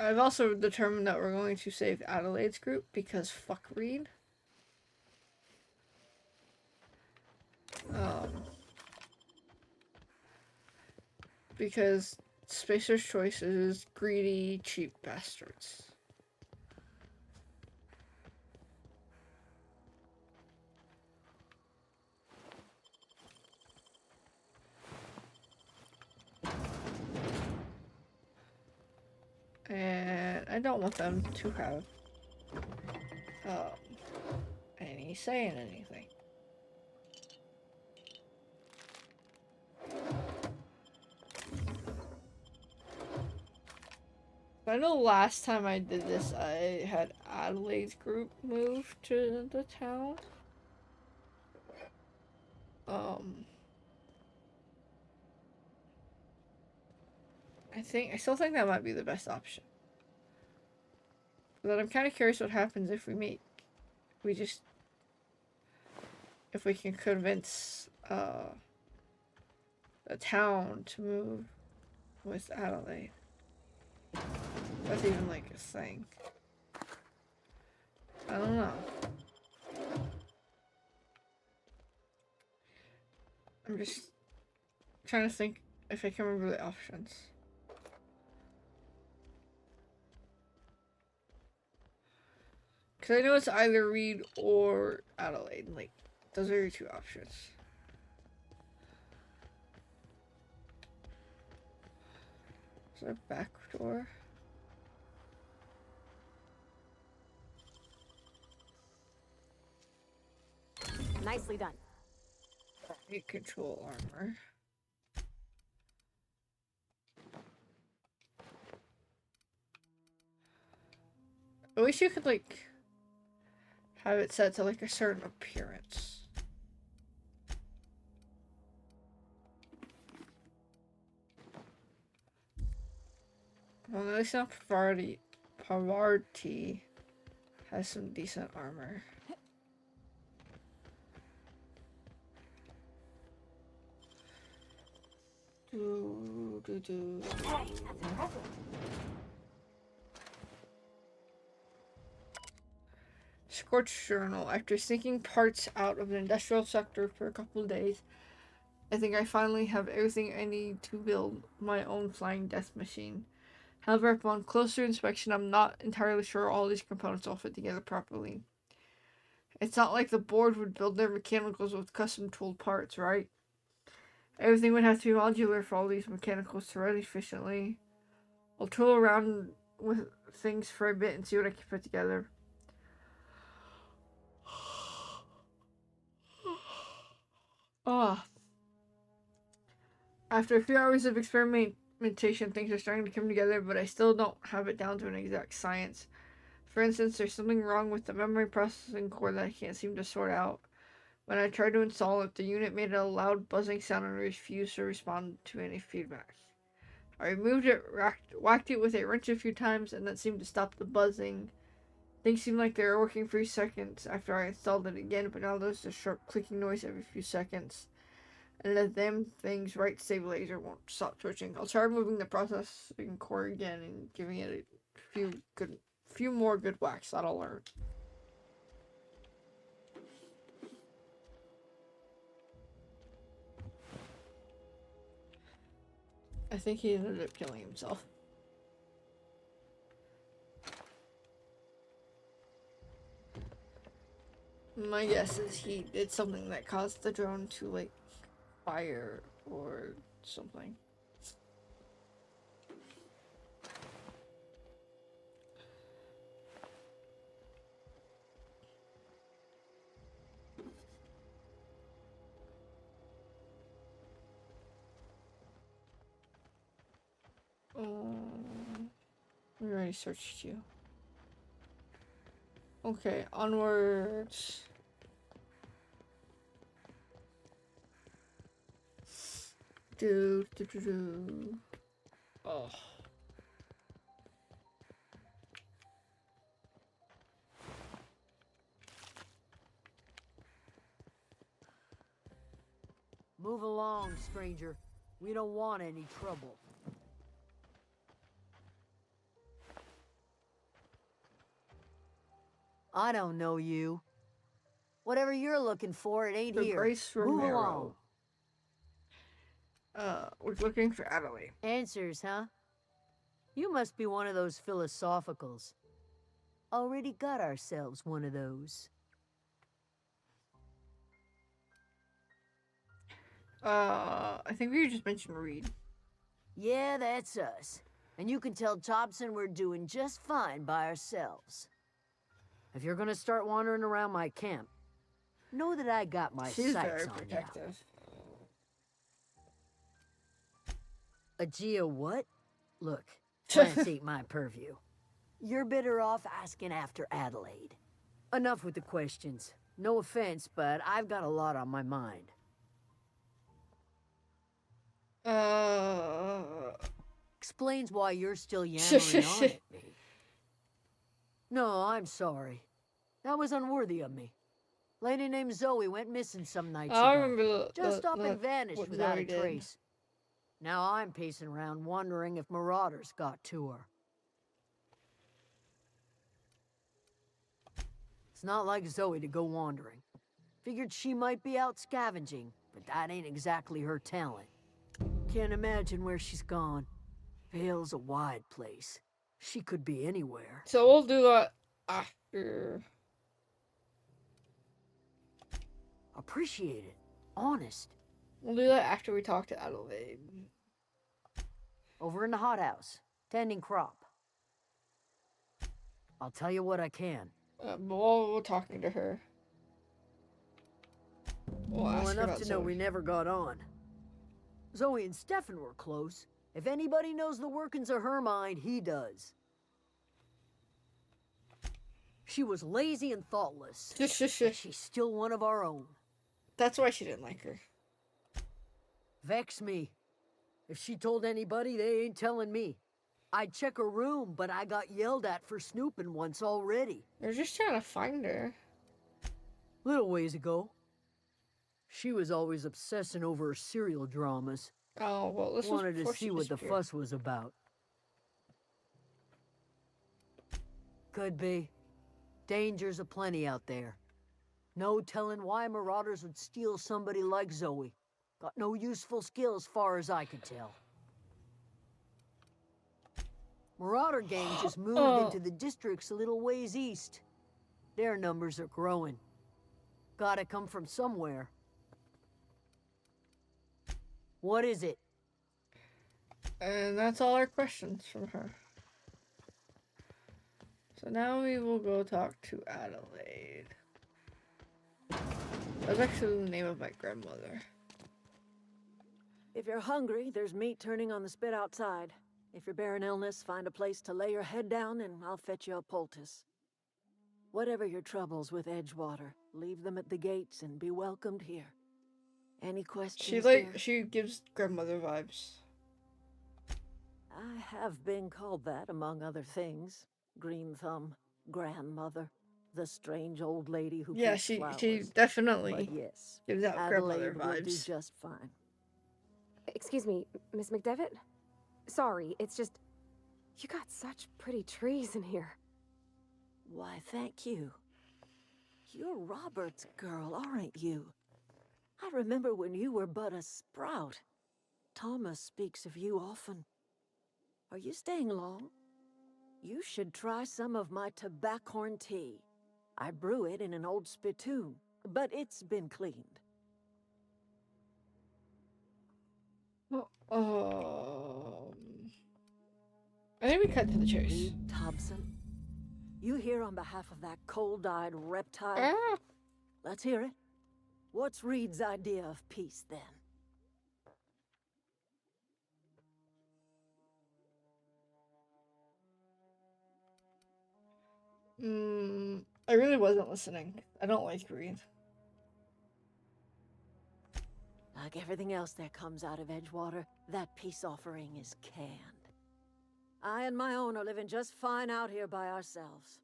I've also determined that we're going to save Adelaide's group because fuck Reed. Because Spacer's Choice is greedy, cheap bastards. And I don't want them to have any say in anything. I know last time I did this, I had Adelaide's group move to the town. I still think that might be the best option. But I'm kind of curious what happens if if we can convince the town to move with Adelaide. That's even like a thing. I don't know. I'm just trying to think if I can remember the options. Because I know it's either Reed or Adelaide. Like, those are your two options. Is there a back door? Nicely done. Hit control armor. I wish you could, like, have it set to, like, a certain appearance. Well, at least now Pavarti has some decent armor. Scorched Journal. After sneaking parts out of the industrial sector for a couple of days, I think I finally have everything I need to build my own flying death machine. However, upon closer inspection, I'm not entirely sure all these components all fit together properly. It's not like the board would build their mechanicals with custom tooled parts, right? Everything would have to be modular for all these mechanicals to run efficiently. I'll tool around with things for a bit and see what I can put together. Ah. After a few hours of experimentation, things are starting to come together, but I still don't have it down to an exact science. For instance, there's something wrong with the memory processing core that I can't seem to sort out. When I tried to install it, the unit made a loud buzzing sound and refused to respond to any feedback. I removed it, whacked it with a wrench a few times, and that seemed to stop the buzzing. Things seemed like they were working for 3 seconds after I installed it again, but now there's a sharp clicking noise every few seconds. And the damn thing's right save laser won't stop twitching. I'll try removing the processing core again and giving it a few more good whacks. That'll learn. I think he ended up killing himself. My guess is he did something that caused the drone to, like, fire or something. We already searched you. Okay, onwards. Do. Oh. Move along, stranger. We don't want any trouble. I don't know you. Whatever you're looking for, it ain't The here. Grace Move Romero. along. We're looking for Adelaide. Answers, huh? You must be one of those philosophicals. Already got ourselves one of those. I think we just mentioned Reed. Yeah, that's us. And you can tell Thompson we're doing just fine by ourselves. If you're gonna start wandering around my camp, know that I got my She's sights very on you. protective. Agia what? Look, plants ain't my purview. You're better off asking after Adelaide. Enough with the questions. No offense, but I've got a lot on my mind. Explains why you're still yammering on at me. No, I'm sorry. That was unworthy of me. Lady named Zoe went missing some nights I ago. remember Just up and vanished what without Zoe a did. trace. Now I'm pacing around wondering if marauders got to her. It's not like Zoe to go wandering. Figured she might be out scavenging, but that ain't exactly her talent. Can't imagine where she's gone. Vale's a wide place. She could be anywhere. So we'll do that after. Appreciate it. Honest. We'll do that after we talk to Adelaide. Over in the hothouse, tending crop. I'll tell you what I can. While we're talking to her. We'll ask her enough about to know Zoe. we never got on. Zoe and Stefan were close. If anybody knows the workings of her mind, he does. She was lazy and thoughtless. But she's still one of our own. That's why she didn't like her. Vex me. If she told anybody, they ain't telling me. I'd check her room, but I got yelled at for snooping once already. They're just trying to find her. Little ways ago. She was always obsessing over her serial dramas. Oh, well, this was Wanted to before she see what the disappeared. fuss was about. Could be. Dangers aplenty out there. No telling why marauders would steal somebody like Zoe. Got no useful skills far as I can tell. Marauder gang just moved into the districts a little ways east. Their numbers are growing. Gotta come from somewhere. What is it? And that's all our questions from her. So now we will go talk to Adelaide. That's actually the name of my grandmother. If you're hungry, there's meat turning on the spit outside. If you're bearing illness, find a place to lay your head down and I'll fetch you a poultice. Whatever your troubles with Edgewater, leave them at the gates and be welcomed here. Any questions, dear? She gives grandmother vibes. I have been called that, among other things. Green Thumb, grandmother, the strange old lady who Yeah, keeps she flowers. definitely But yes, gives out grandmother Adelaide will do vibes. just fine. Excuse me, Miss McDevitt? Sorry, it's just... You got such pretty trees in here. Why, thank you. You're Robert's girl, aren't you? I remember when you were but a sprout. Thomas speaks of you often. Are you staying long? You should try some of my tobaccorn tea. I brew it in an old spittoon, but it's been cleaned. I think we cut to the chase. Reed Thompson? You here on behalf of that cold-eyed reptile? Let's hear it. What's Reed's idea of peace, then? I really wasn't listening. I don't like Reed. Like everything else that comes out of Edgewater, that peace offering is canned. I and my own are living just fine out here by ourselves.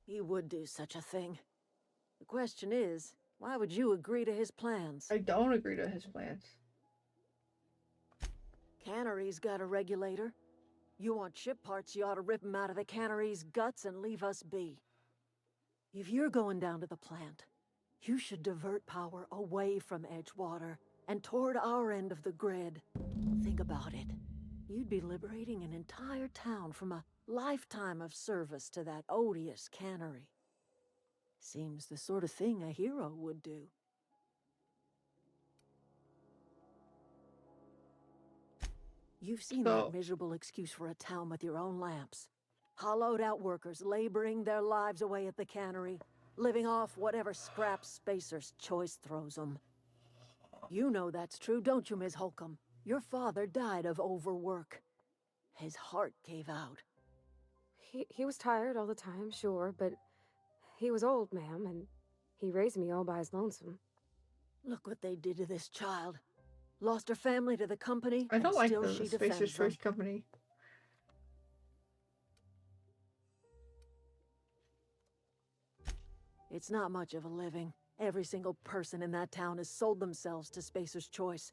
He would do such a thing. The question is, why would you agree to his plans? I don't agree to his plans. Cannery's got a regulator. You want ship parts, you ought to rip him out of the cannery's guts and leave us be. If you're going down to the plant, you should divert power away from Edgewater and toward our end of the grid. Think about it. You'd be liberating an entire town from a lifetime of service to that odious cannery. Seems the sort of thing a hero would do. You've seen that miserable excuse for a town with your own lamps. Hollowed out workers laboring their lives away at the cannery, living off whatever scraps Spacer's Choice throws them. You know that's true, don't you, Ms. Holcomb? Your father died of overwork. His heart gave out. He was tired all the time, sure, but he was old, ma'am, and he raised me all by his lonesome. Look what they did to this child. Lost her family to the company, I don't and like still the she Spacer's defends them. Choice Company. It's not much of a living. Every single person in that town has sold themselves to Spacer's Choice.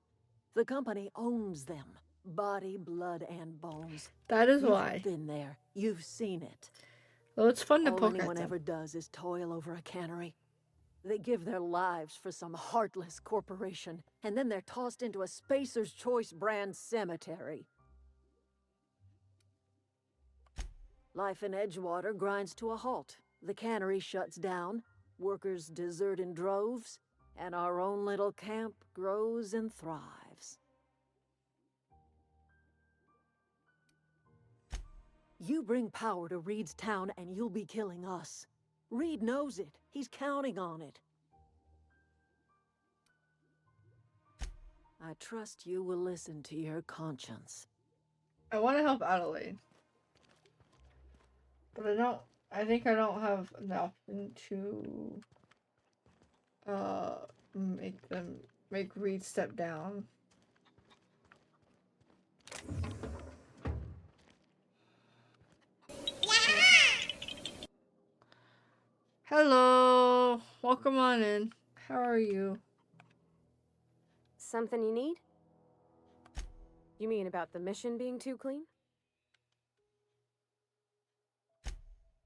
The company owns them. Body, blood, and bones. That is You've why. been there. You've seen it. Well, it's fun to All poke at anyone them. ever does is toil over a cannery. They give their lives for some heartless corporation, and then they're tossed into a Spacer's Choice brand cemetery. Life in Edgewater grinds to a halt. The cannery shuts down, workers desert in droves, and our own little camp grows and thrives. You bring power to Reed's town and you'll be killing us. Reed knows it. He's counting on it. I trust you will listen to your conscience. I want to help Adelaide. But I think I don't have enough to make Reed step down. Hello, welcome on in. How are you? Something you need? You mean about the mission being too clean?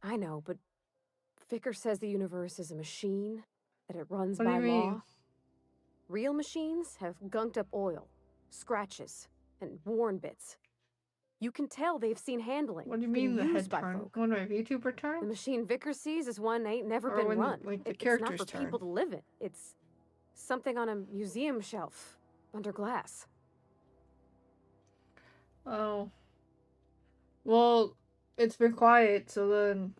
I know, but Vicker says the universe is a machine, that it runs What do by you law. mean? Real machines have gunked up oil, scratches, and worn bits. You can tell they've seen handling. What do you been mean the used head by turn? folk. When my VTuber turn? The machine Vicker sees is one ain't never Or been when run. the It's not characters for turn? people to live in. It's something on a museum shelf under glass. Oh. Well, it's been quiet, so then...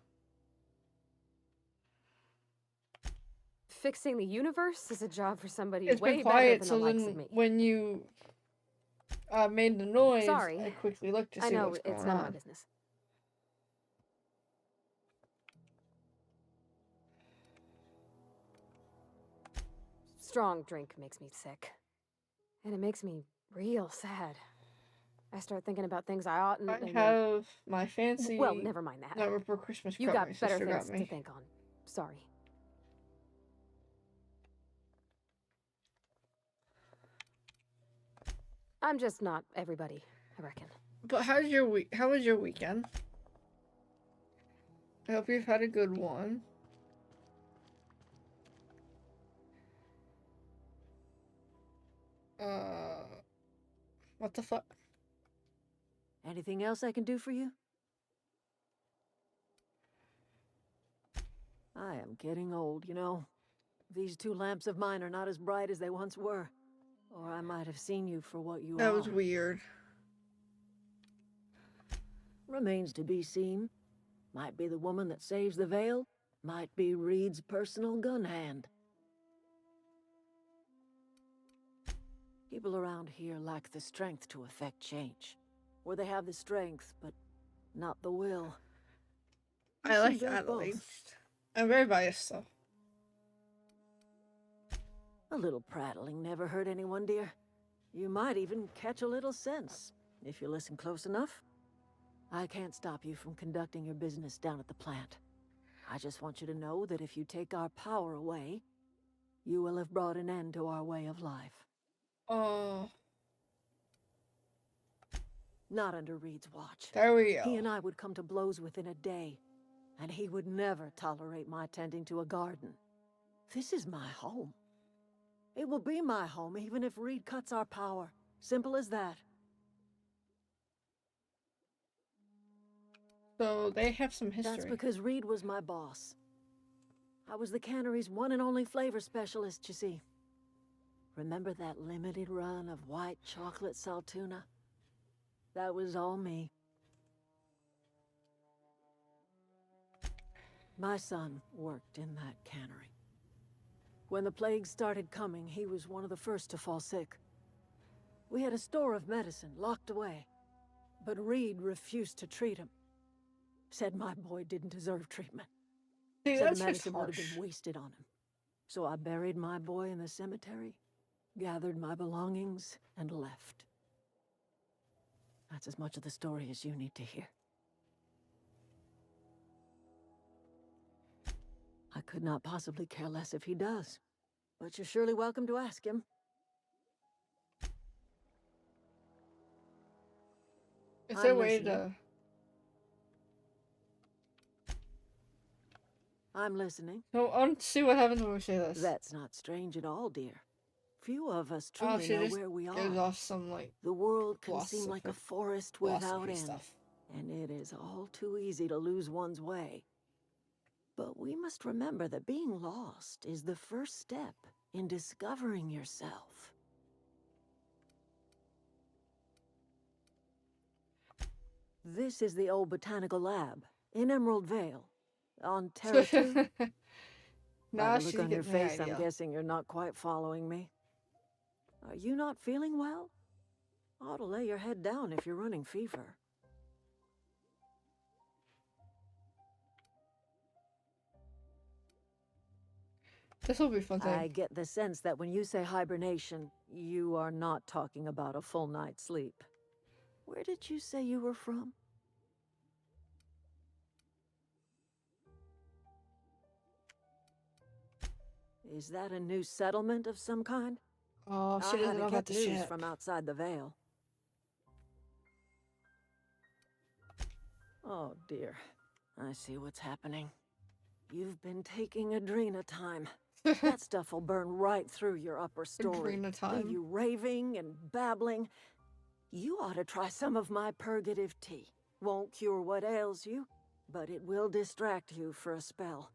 Fixing the universe is a job for somebody It's way been better quiet, than so the likes then of me. when you made the noise, Sorry. I quickly looked to I see know what's going it's none of my on. business. Strong drink makes me sick. And it makes me real sad. I start thinking about things I oughtn't. I and then- have my fancy Well, never mind that. Never for Christmas You cup got my better sister things got me. to think on. Sorry. I'm just not everybody, I reckon. But how was your weekend? I hope you've had a good one. What the fuck? Anything else I can do for you? I am getting old, you know. These two lamps of mine are not as bright as they once were. Or I might have seen you for what you are. That was weird. Remains to be seen. Might be the woman that saves the veil. Might be Reed's personal gun hand. People around here lack the strength to effect change. Or they have the strength, but not the will. I You like seem very Adelaide. both. I'm very biased, though. A little prattling never hurt anyone, dear. You might even catch a little sense, if you listen close enough. I can't stop you from conducting your business down at the plant. I just want you to know that if you take our power away, you will have brought an end to our way of life. Oh, Not under Reed's watch. there we He go. and I would come to blows within a day, and he would never tolerate my tending to a garden. This is my home. It will be my home even if Reed cuts our power. Simple as that. So they have some history. That's because Reed was my boss. I was the cannery's one and only flavor specialist, you see. Remember that limited run of white chocolate saltuna? That was all me. My son worked in that cannery. When the plague started coming, he was one of the first to fall sick. We had a store of medicine locked away, but Reed refused to treat him. Said my boy didn't deserve treatment. See, Said that's the just medicine would have harsh. been wasted on him. So I buried my boy in the cemetery, gathered my belongings, and left. That's as much of the story as you need to hear. I could not possibly care less if he does, but you're surely welcome to ask him. Is there a I'm way listening. to... I'm listening. No, I want to see what happens when we say this. That's not strange at all, dear. Few of us Oh, truly she know just where we gives are. off some, like, The world can seem like a philosophy- forest without philosophy end, stuff. and it is all too easy to lose one's way. But we must remember that being lost is the first step in discovering yourself. This is the old botanical lab in Emerald Vale, on Terra 2. By Nah, the look she's on your getting the face, I'm idea. guessing you're not quite following me. Are you not feeling well? Ought to lay your head down if you're running fever. This will be a fun thing. I get the sense that when you say hibernation, you are not talking about a full night's sleep. Where did you say you were from? Is that a new settlement of some kind? Oh, she I doesn't know haven't about kept the news ship. from outside the Vale. Oh dear, I see what's happening. You've been taking Adrena time. That stuff will burn right through your upper story. Adrena time. Leave you raving and babbling. You ought to try some of my purgative tea. Won't cure what ails you, but it will distract you for a spell.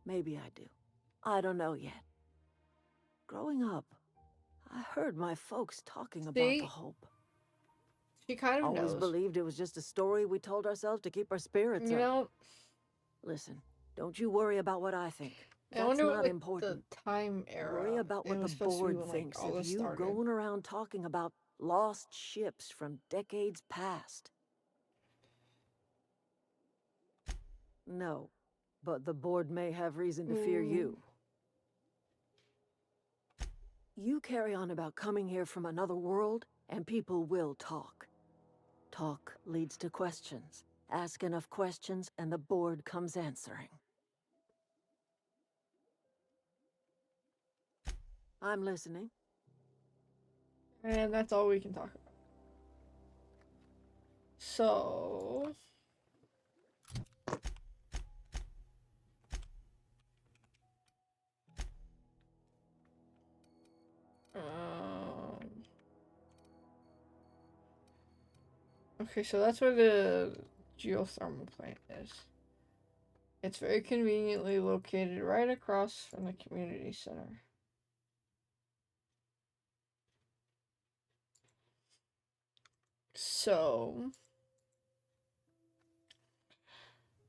Maybe I do. I don't know yet. Growing up, I heard my folks talking about See? the hope. She kind of Always knows. believed it was just a story we told ourselves to keep our spirits You up. know, Listen, don't you worry about what I think. I That's wonder not what, like, important. the time era. Worry about it what the was supposed to be board when, like, thinks all of this you started. going around talking about lost ships from decades past. No, but the board may have reason to fear you. You carry on about coming here from another world, and people will talk. Talk leads to questions. Ask enough questions, and the board comes answering. I'm listening. And that's all we can talk about. So... Okay, so that's where the geothermal plant is. It's very conveniently located right across from the community center. So...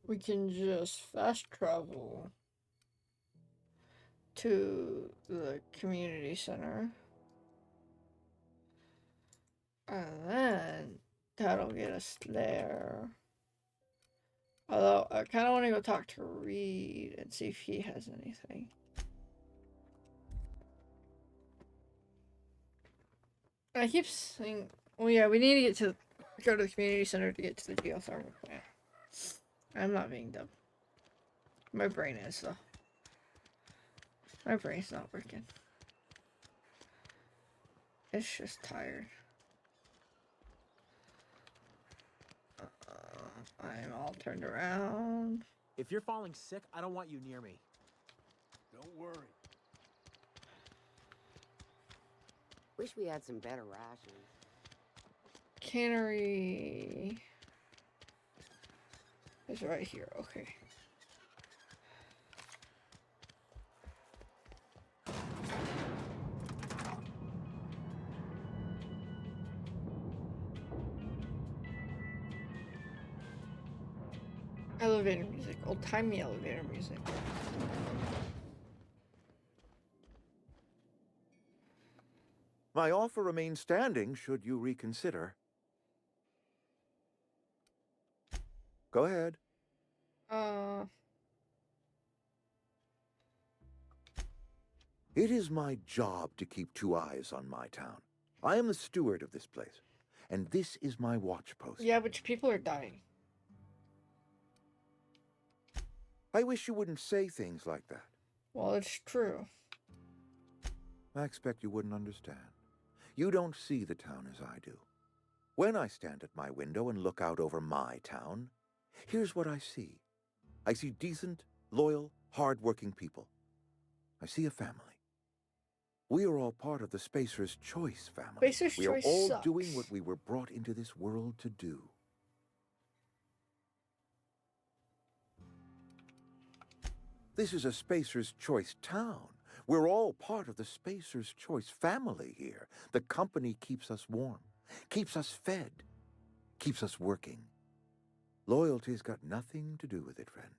we can just fast travel to the community center. And then That'll get us there. Although, I kind of want to go talk to Reed and see if he has anything. I keep saying, well, yeah, we need to go to the community center to get to the geothermal plant. I'm not being dumb. My brain is, though. My brain's not working. It's just tired. I'm all turned around. If you're falling sick, I don't want you near me. Don't worry. Wish we had some better rations. Cannery is right here. Okay. Elevator music. Old-timey elevator music. My offer remains standing should you reconsider. Go ahead. It is my job to keep 2 eyes on my town. I am the steward of this place, and this is my watch post. Yeah, but your people are dying. I wish you wouldn't say things like that. Well, it's true. I expect you wouldn't understand. You don't see the town as I do. When I stand at my window and look out over my town, here's what I see. I see decent, loyal, hard-working people. I see a family. We are all part of the Spacer's Choice family. Spacer's we are Choice all sucks. doing what we were brought into this world to do. This is a Spacer's Choice town. We're all part of the Spacer's Choice family here. The company keeps us warm, keeps us fed, keeps us working. Loyalty's got nothing to do with it, friend.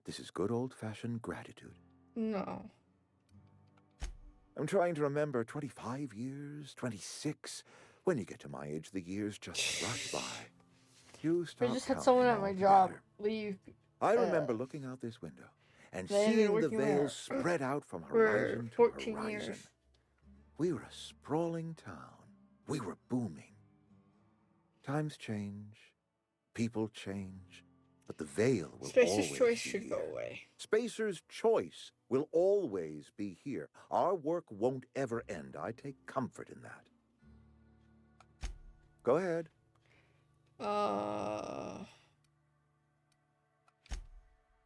This is good old-fashioned gratitude. No. I'm trying to remember 25 years, 26. When you get to my age, the years just rush by. You stop I just had counting someone at my job altogether. leave. I remember looking out this window and They ended seeing the working there veils spread out from for horizon to 14 horizon. years. We were a sprawling town. We were booming. Times change, people change, but the veil will Spacer's always Choice be should go here. away. Spacer's Choice will always be here. Our work won't ever end. I take comfort in that. Go ahead.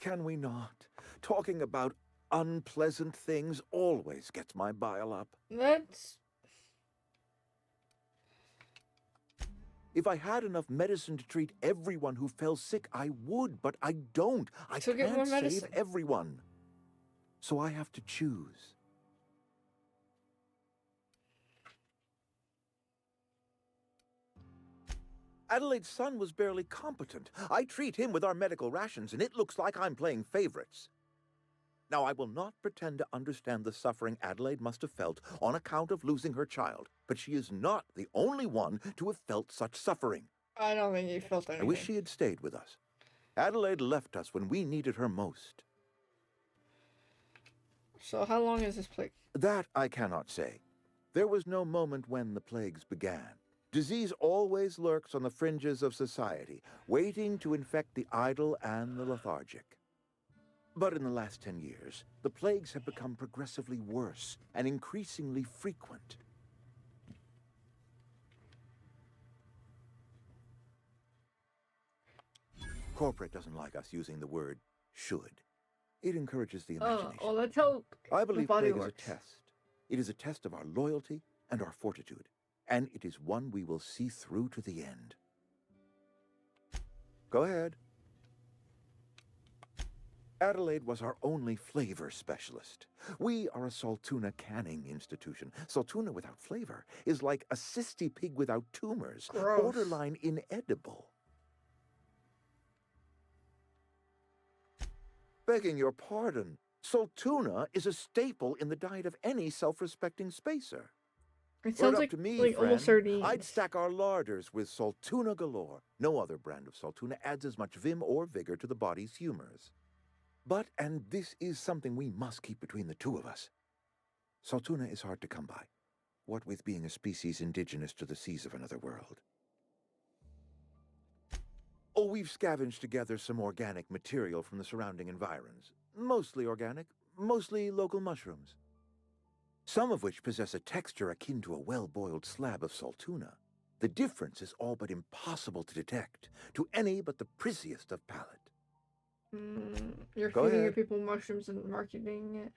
Can we not? Talking about unpleasant things always gets my bile up. That's... If I had enough medicine to treat everyone who fell sick, I would, but I don't. I So get more can't save medicine. everyone. So I have to choose. Adelaide's son was barely competent. I treat him with our medical rations, and it looks like I'm playing favorites. Now, I will not pretend to understand the suffering Adelaide must have felt on account of losing her child, but she is not the only one to have felt such suffering. I don't think you felt anything. I wish she had stayed with us. Adelaide left us when we needed her most. So how long is this plague? That I cannot say. There was no moment when the plagues began. Disease always lurks on the fringes of society, waiting to infect the idle and the lethargic. But in the last 10 years, the plagues have become progressively worse and increasingly frequent. Corporate doesn't like us using the word should. It encourages the imagination. Oh, that's how I believe the body plague is works. a test. It is a test of our loyalty and our fortitude, and it is one we will see through to the end. Go ahead. Adelaide was our only flavor specialist. We are a Saltuna canning institution. Saltuna without flavor is like a cysty pig without tumors, Gross. borderline inedible. Begging your pardon, Saltuna is a staple in the diet of any self-respecting spacer. It Were it sounds up like to me, like old friend, I'd sardines. stack our larders with saltuna galore. No other brand of saltuna adds as much vim or vigor to the body's humors. But, and this is something we must keep between the two of us, saltuna is hard to come by, what with being a species indigenous to the seas of another world. Oh, we've scavenged together some organic material from the surrounding environs. Mostly organic, mostly local mushrooms. Some of which possess a texture akin to a well-boiled slab of saltuna. The difference is all but impossible to detect to any but the prissiest of palate. You're Go feeding your ahead. people mushrooms and marketing it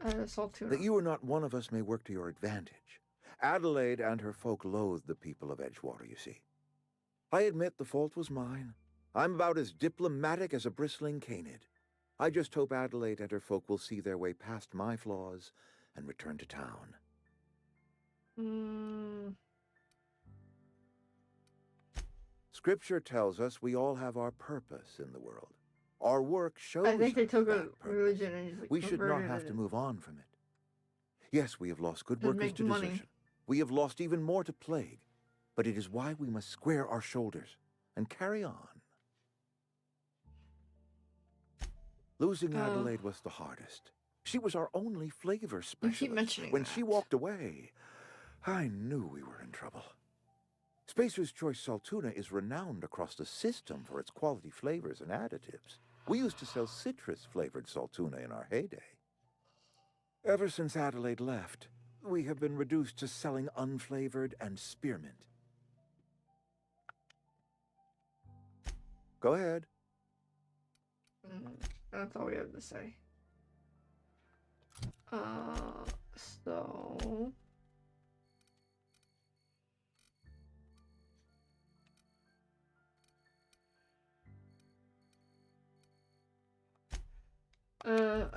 as saltuna. That you are not one of us may work to your advantage. Adelaide and her folk loathe the people of Edgewater, you see. I admit the fault was mine. I'm about as diplomatic as a bristling canid. I just hope Adelaide and her folk will see their way past my flaws and return to town. Scripture tells us we all have our purpose in the world. Our work shows I think they us took a that purpose. religion and like, We should not converted have to it move on from it. Yes, we have lost good to workers make to money. desertion. We have lost even more to plague. But it is why we must square our shoulders and carry on. Losing Adelaide was the hardest. She was our only flavor You specialist. keep mentioning When that. she walked away, I knew we were in trouble. Spacer's Choice Saltuna is renowned across the system for its quality flavors and additives. We used to sell citrus-flavored Saltuna in our heyday. Ever since Adelaide left, we have been reduced to selling unflavored and spearmint. Go ahead. That's all we have to say. So...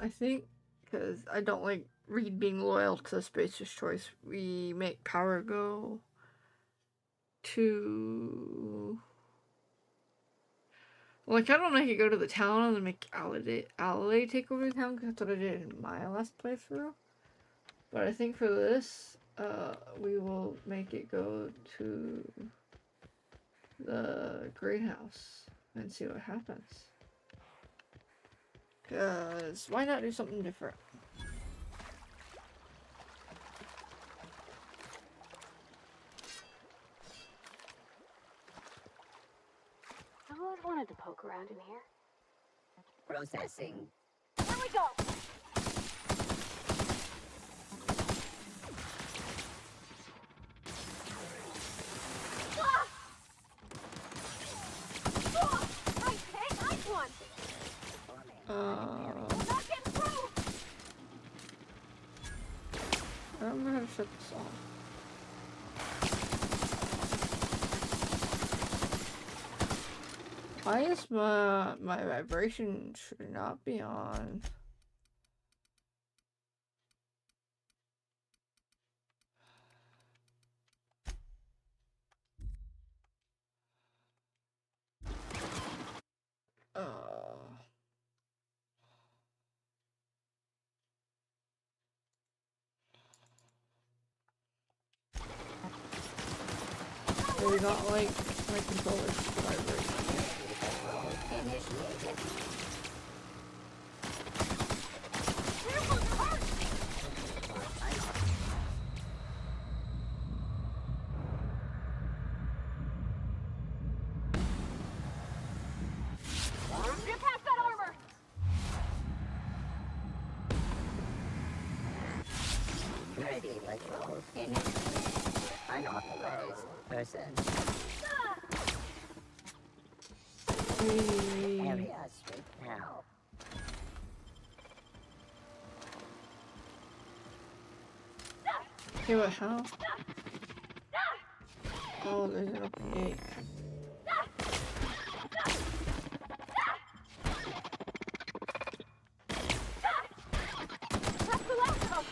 I think, because I don't like Reed being loyal to Spacer's Choice, we make power go to... Like, I don't make it go to the town and then make Adelaide take over the town, because that's what I did in my last playthrough. But I think for this, we will make it go to the greenhouse and see what happens. Because why not do something different? I've always wanted to poke around in here. Processing. Here we go! Ah! Ah! Nice hit, nice one! We're not getting through! I'm gonna shut this off. Why is my vibration should not be on? I do not like my controller's vibration. Get past that armor! Ready like a whole skin. Unauthorized person. Area straight now. Okay, what, how? Oh, there's an open gate. That's the last of them!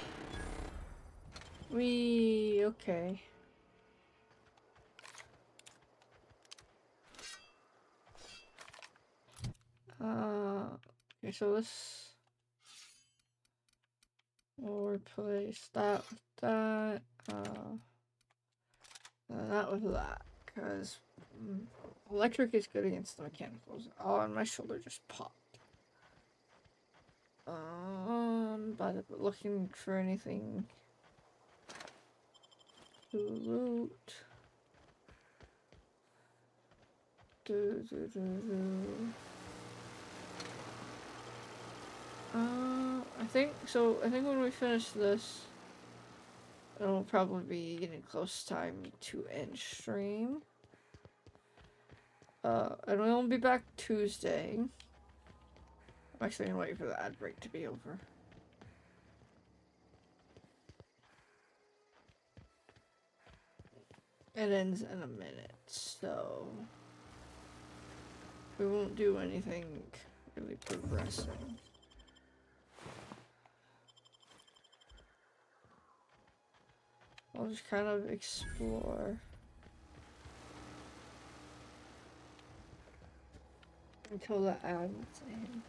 Okay. Okay, so this... We'll replace that with that. That with that, because electric is good against the mechanicals. Oh, and my shoulder just popped. But looking for anything to loot. I think so. I think when we finish this, it'll probably be getting close time to end stream. And we'll be back Tuesday. I'm actually gonna wait for the ad break to be over. It ends in a minute, so we won't do anything really progressing. I'll just kind of explore until the ad's in.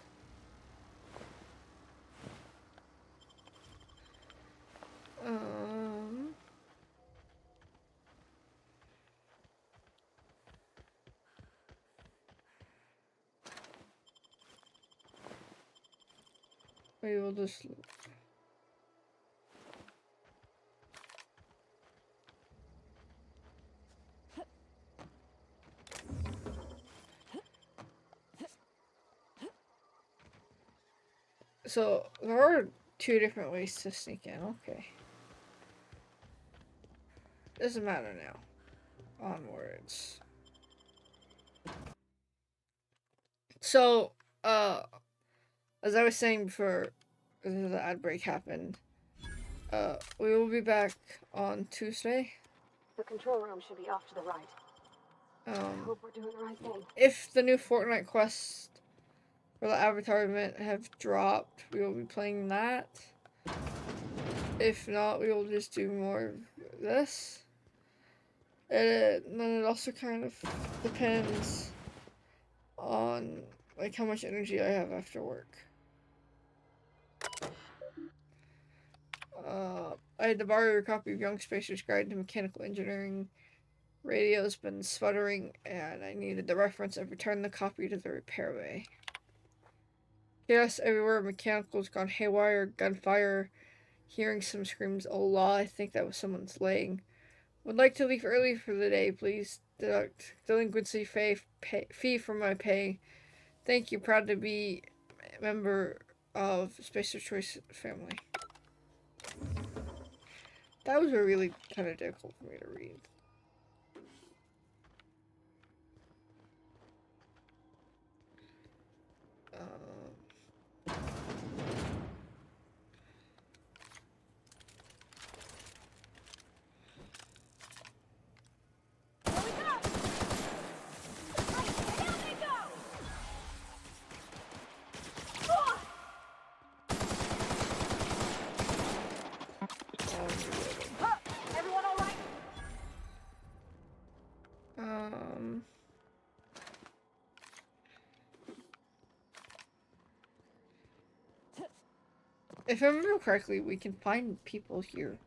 We will just so there are 2 different ways to sneak in. Okay. Doesn't matter now. Onwards. So, as I was saying before the ad break happened, we will be back on Tuesday. The control room should be off to the right. I hope we're doing the right thing. If the new Fortnite quest for the Avatar event have dropped, we will be playing that. If not, we will just do more of this. And then it also kind of depends on like how much energy I have after work. I had to borrow your copy of Young Spacer's Guide to Mechanical Engineering. Radio's been sputtering, and I needed the reference. I've returned the copy to the repair bay. Chaos everywhere, mechanical's gone haywire, gunfire, hearing some screams, oh law, I think that was someone's laying. Would like to leave early for the day, please deduct delinquency fee from my pay. Thank you, proud to be a member of Spacer Choice family. That was a really kind of difficult for me to read. Everyone all right? If I remember correctly, we can find people here.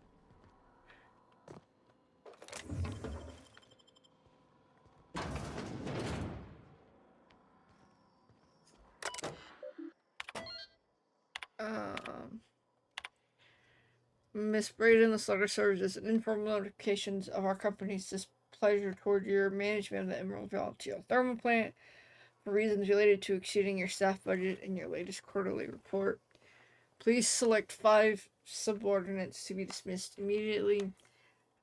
Miss Braden, this letter serves as an informal notification of our company's displeasure toward your management of the Emerald Valley geothermal plant for reasons related to exceeding your staff budget in your latest quarterly report. Please select 5 subordinates to be dismissed immediately.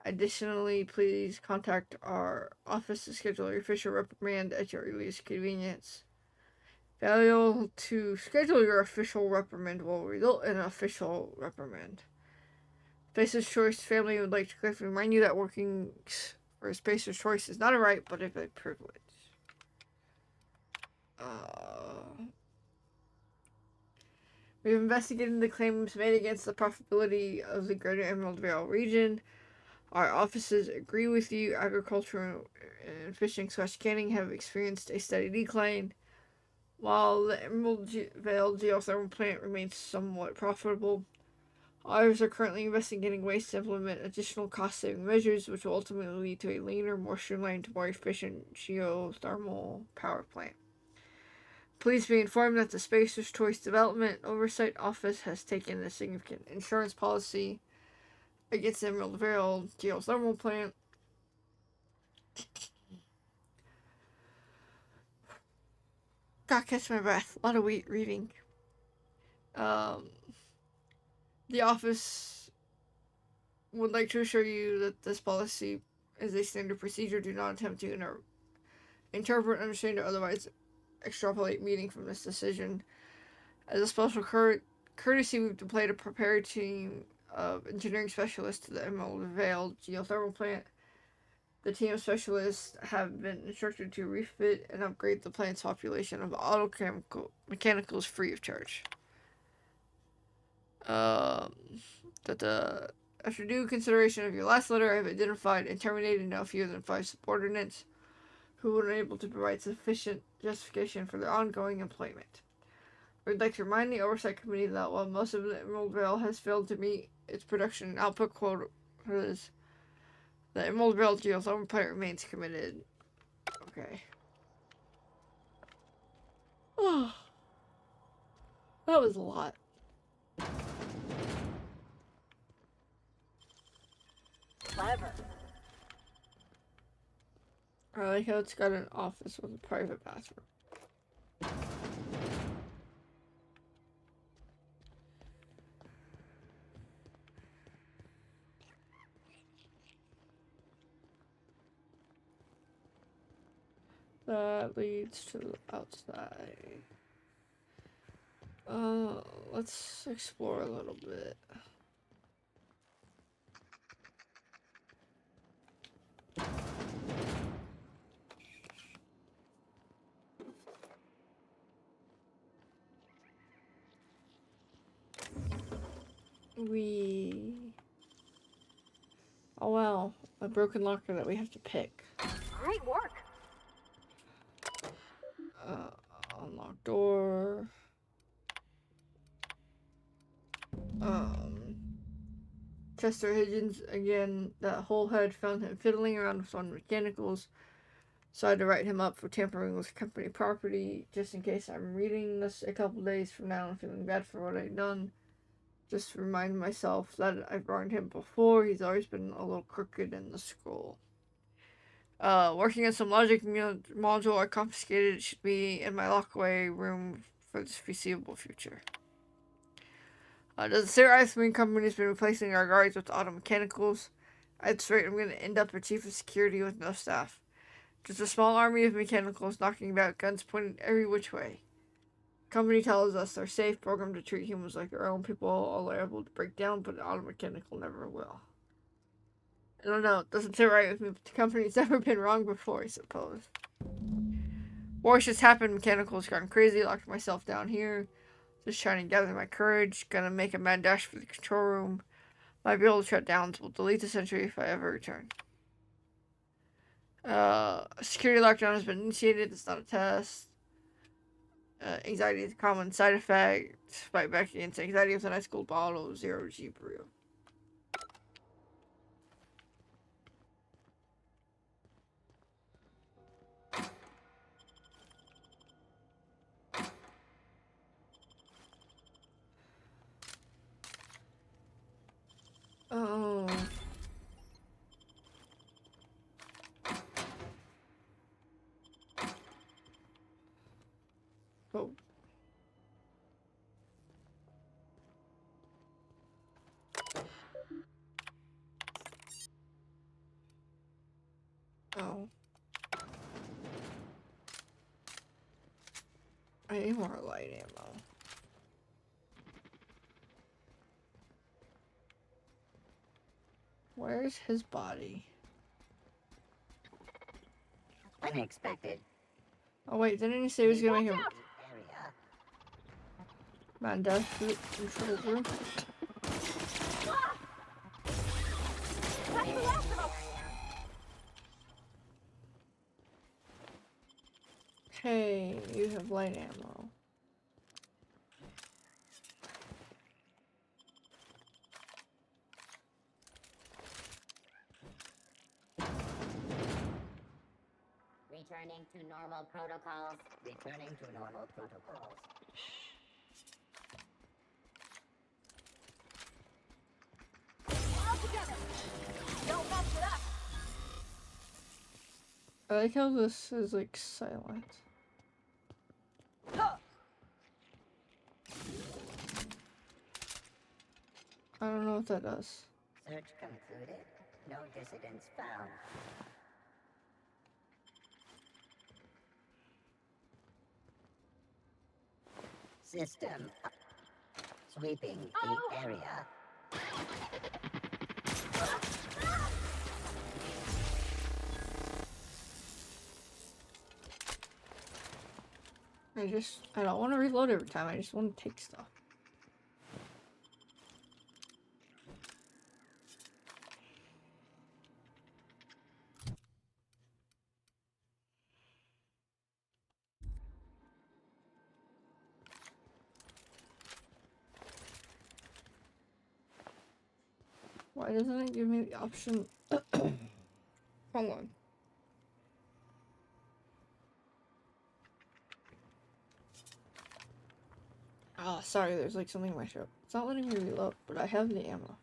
Additionally, please contact our office to schedule your official reprimand at your earliest convenience. Failure to schedule your official reprimand will result in an official reprimand. Spacer's Choice family would like to quickly remind you that working for Spacer's Choice is not a right, but a privilege. We've investigated the claims made against the profitability of the greater Emerald Vale region. Our offices agree with you. Agriculture and fishing/canning have experienced a steady decline, while the Emerald Vale geothermal plant remains somewhat profitable. Others are currently investigating ways to implement additional cost-saving measures, which will ultimately lead to a leaner, more streamlined, more efficient geothermal power plant. Please be informed that the Spacer's Choice Development Oversight Office has taken a significant insurance policy against the Emerald Vale geothermal plant. Gotta catch my breath. A lot of reading. The office would like to assure you that this policy is a standard procedure. Do not attempt to interpret, understand, or otherwise extrapolate meaning from this decision. As a special courtesy, we've deployed a prepared team of engineering specialists to the Emerald Vale geothermal plant. The team of specialists have been instructed to refit and upgrade the plant's population of auto mechanicals free of charge. After due consideration of your last letter, I have identified and terminated no fewer than 5 subordinates who were unable to provide sufficient justification for their ongoing employment. We'd like to remind the Oversight Committee that while most of the Emerald Vale has failed to meet its production and output quotas, the Emerald Vale geothermal plant remains committed. Okay. Oh, that was a lot. Clever. I like how it's got an office with a private bathroom. That leads to the outside. Let's explore a little bit. Oh wow, a broken locker that we have to pick. Great work. Unlock door. Chester Higgins, again, that whole head found him fiddling around with one mechanicals, so I had to write him up for tampering with company property, just in case I'm reading this a couple days from now and feeling bad for what I've done. Just to remind myself that I've wronged him before. He's always been a little crooked in the scroll. Working on some logic module I confiscated. It should be in my lockaway room for the foreseeable future. The Sarah Iceman Company has been replacing our guards with auto mechanicals. At this rate, I'm going to end up a chief of security with no staff. Just a small army of mechanicals knocking about, guns pointed every which way. The company tells us they're safe, programmed to treat humans like their own people, all liable to break down, but an auto mechanical never will. I don't know, it doesn't sit right with me, but the company's never been wrong before, I suppose. War's just happened, mechanicals gone crazy, locked myself down here. Just trying to gather my courage, gonna make a mad dash for the control room. Might be able to shut down, so we'll delete the sentry if I ever return. Security lockdown has been initiated, it's not a test. Anxiety is a common side effect. Fight back against anxiety with an ice cold bottle of 0G brew. Oh. Oh. Oh. I need more light ammo. Where's his body? Unexpected. Oh wait, didn't he say he was gonna make him man death control room? Hey, you have light ammo. Returning to normal protocols. Returning to normal protocols. All together. Don't mess it up. I like how this is like silent. I don't know what that does. Search concluded. No dissidents found. System sweeping the area. I don't want to reload every time. I just want to take stuff. Why doesn't it give me the option? Hold on. Oh, sorry, there's like something in my throat. It's not letting me reload, but I have the ammo.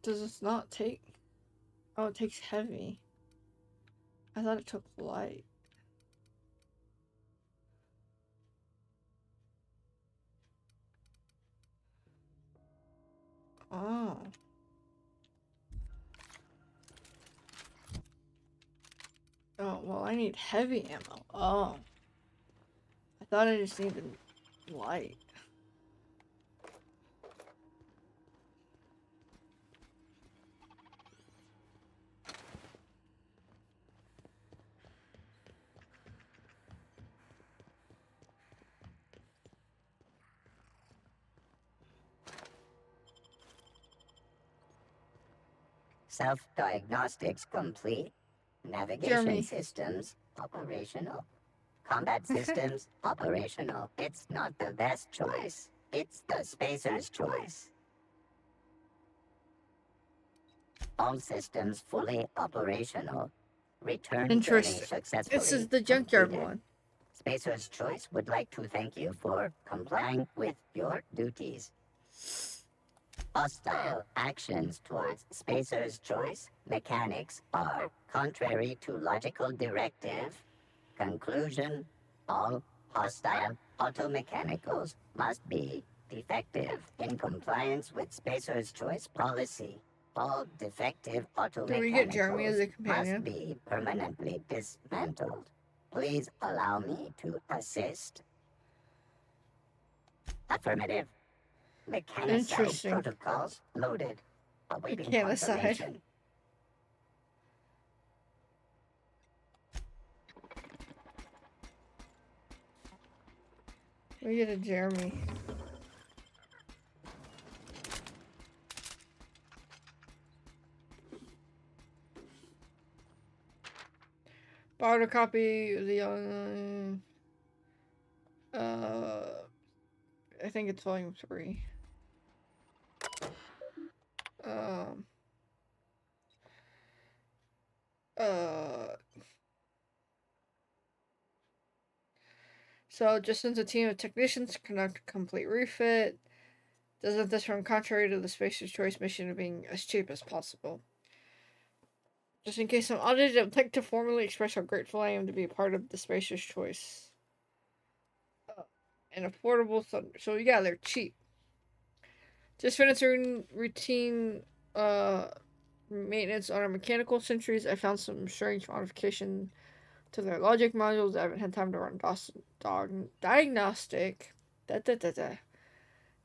Does this not take? Oh, it takes heavy. I thought it took light. Oh. Oh, well, I need heavy ammo. Oh. I thought I just needed light. Self-diagnostics complete. Navigation Jeremy. systems operational. Combat systems operational. It's not the best choice. It's the spacer's choice. All systems fully operational. Return journey Interesting. successfully. This is the junkyard completed. one. Spacer's Choice would like to thank you for complying with your duties. Hostile actions towards Spacer's Choice mechanics are contrary to logical directive. Conclusion: all hostile automechanicals must be defective in compliance with Spacer's Choice policy. All defective Do we get Jeremy as a automechanicals companion? must be permanently dismantled. Please allow me to assist. Affirmative. Mechanicide Interesting. protocols loaded. Awaiting Mechanicide. confirmation. We get a Jeremy. Borrowed a copy of the I think it's volume 3. So just sends a team of technicians to conduct a complete refit. Doesn't this run contrary to the Spacer's Choice mission of being as cheap as possible? Just in case I'm audited, I would like to formally express how grateful I am to be a part of the Spacer's Choice. And affordable thunder. So yeah, they're cheap. Just finished routine maintenance on our mechanical sentries. I found some strange modification to their logic modules. I haven't had time to run diagnostic.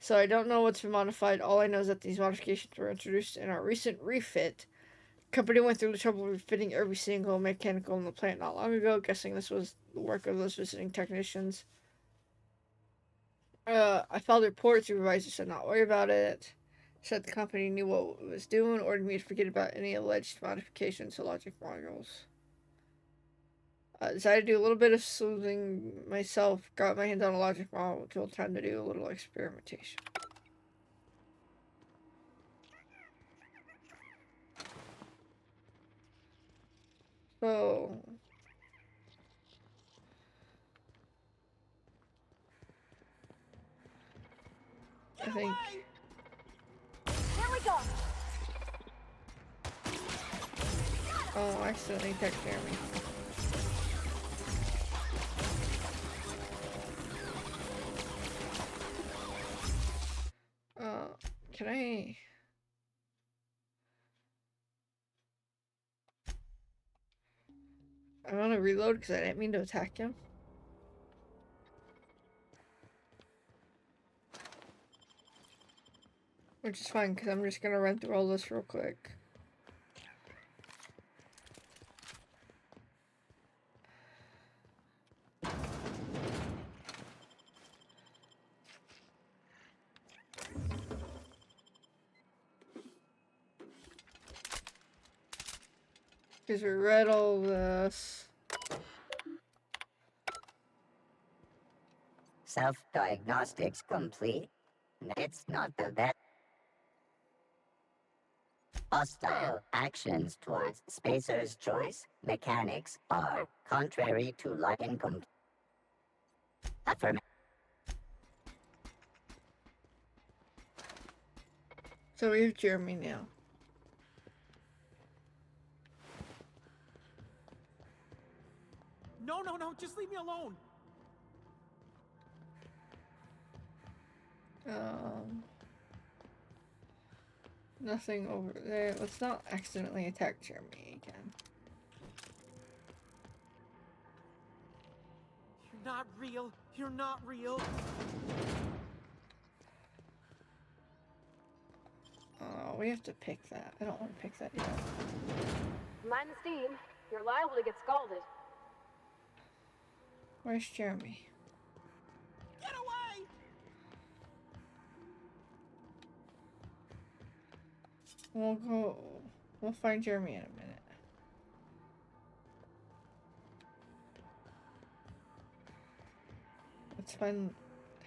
So I don't know what's been modified. All I know is that these modifications were introduced in our recent refit. Company went through the trouble of fitting every single mechanical in the plant not long ago, guessing this was the work of those visiting technicians. I filed a report. Supervisor said not worry about it. Said the company knew what it was doing, ordered me to forget about any alleged modifications to logic modules. Decided to do a little bit of sleuthing myself, got my hands on a logic module, time to do a little experimentation. So... I think... Here we go! Oh, I accidentally attacked Jeremy. Can I... I want to reload because I didn't mean to attack him. Which is fine because I'm just going to run through all this real quick. Because we read all this. Self-diagnostics complete. It's not the best. Hostile actions towards Spacer's choice mechanics are contrary to light income. So we have Jeremy now. No, no, no, just leave me alone. Nothing over there. Let's not accidentally attack Jeremy again. You're not real. You're not real. Oh, we have to pick that. I don't want to pick that yet. Mind the steam. You're liable to get scalded. Where's Jeremy? Get away! We'll find Jeremy in a minute. Let's find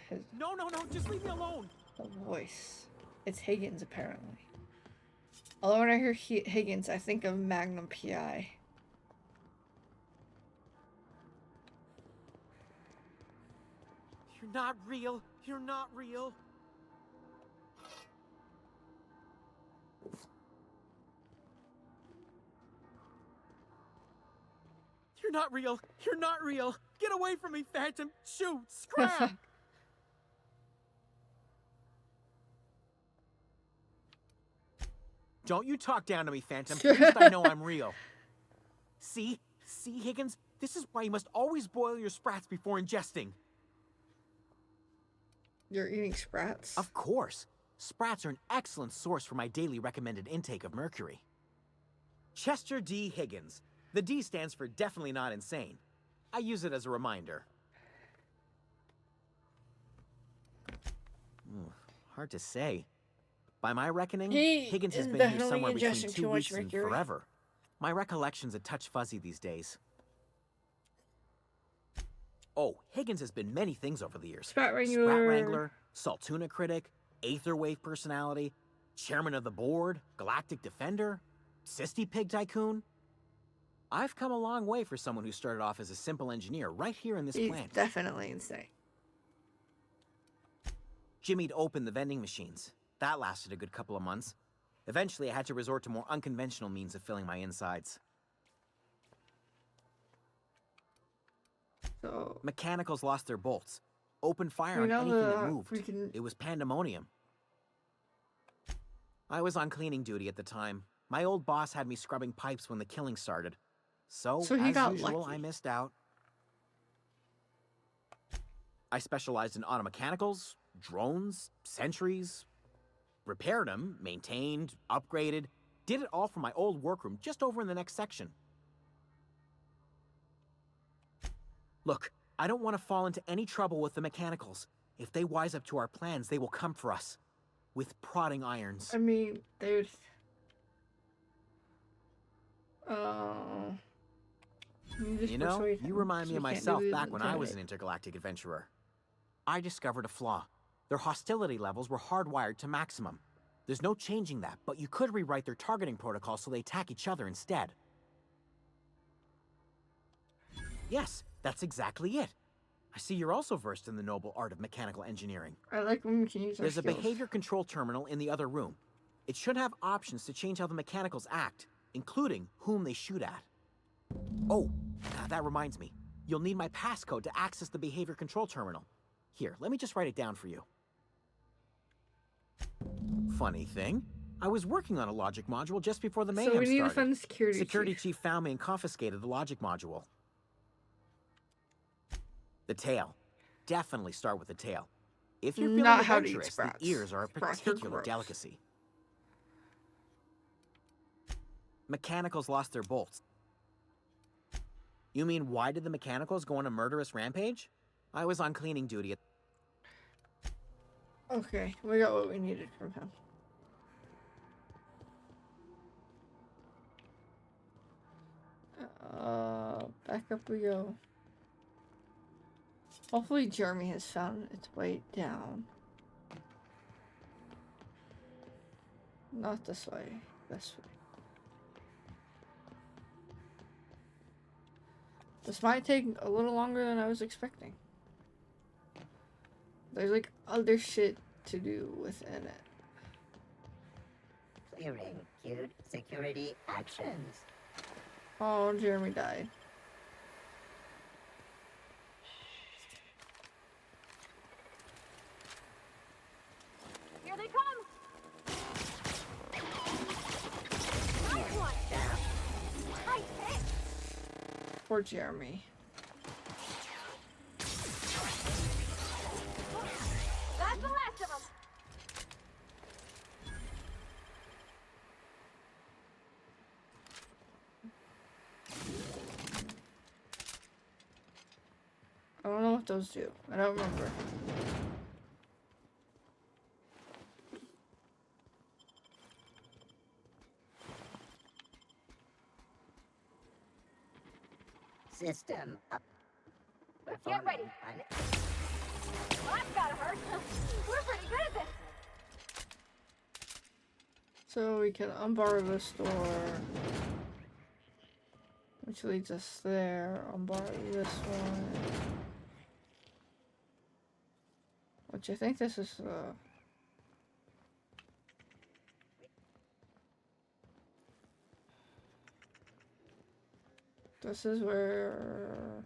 his... No, no, no, just leave me alone. The voice. It's Higgins, apparently. Although when I hear Higgins, I think of Magnum P.I. You're not real. You're not real. You're not real. You're not real. Get away from me, Phantom. Shoot. Scram. Don't you talk down to me, Phantom. At least I know I'm real. See? See, Higgins? This is why you must always boil your sprats before ingesting. You're eating sprats? Of course. Sprats are an excellent source for my daily recommended intake of mercury. Chester D. Higgins. The D stands for definitely not insane. I use it as a reminder. Hard to say. By my reckoning, Higgins has been here somewhere between 2 weeks and forever. My recollection's a touch fuzzy these days. Oh, Higgins has been many things over the years. Sprat Wrangler, Saltuna critic, Aetherwave personality, chairman of the board, galactic defender, Sisty Pig tycoon. I've come a long way for someone who started off as a simple engineer right here in this plant. Definitely insane. Jimmy'd opened the vending machines. That lasted a good couple of months. Eventually, I had to resort to more unconventional means of filling my insides. So Mechanicals lost their bolts. Opened fire on anything that moved. It was pandemonium. I was on cleaning duty at the time. My old boss had me scrubbing pipes when the killing started. So he as got usual, lucky. I missed out. I specialized in automechanicals, drones, sentries, repaired them, maintained, upgraded, Did it all from my old workroom just over in the next section. Look, I don't want to fall into any trouble with the mechanicals. If they wise up to our plans, they will come for us. With prodding irons. I mean, there's... You know, you remind me of myself back when I was an intergalactic adventurer. I discovered a flaw. Their hostility levels were hardwired to maximum. There's no changing that, but you could rewrite their targeting protocol so they attack each other instead. Yes, that's exactly it. I see you're also versed in the noble art of mechanical engineering. I like when we can use our There's a skills. behavior control terminal in the other room. It should have options to change how the mechanicals act, including whom they shoot at. Oh, that reminds me. You'll need my passcode to access the behavior control terminal. Here, let me just write it down for you. Funny thing, I was working on a logic module just before the mayhem So we need started. to find the security chief found me and confiscated the logic module. The tail. Definitely start with the tail. If you're feeling Not how to eat adventurous, the sprats. ears are a Sprats are particular gross. delicacy. Mechanicals lost their bolts. You mean, why did the mechanicals go on a murderous rampage? I was on cleaning duty at... Okay, we got what we needed from him. Back up we go. Hopefully Jeremy has found its way down. Not this way. This way. This might take a little longer than I was expecting. There's like other shit to do within it. Clearing queued security actions. Oh, Jeremy died. Here they come! Nice one! Nice hit! Poor Jeremy. That's the last of them! I don't know what those do. I don't remember. System up. Get ready! Well, that's gotta hurt. We're pretty good at this! So we can unbar this door, which leads us there. Unbar this one, which I think this is this is where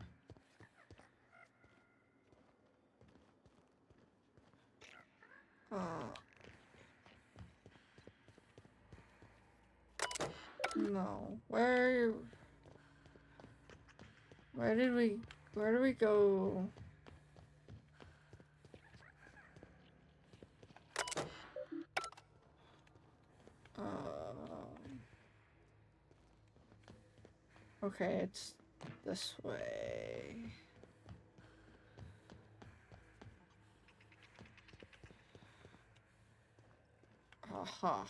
no. Where did we go? Okay, it's this way. Aha.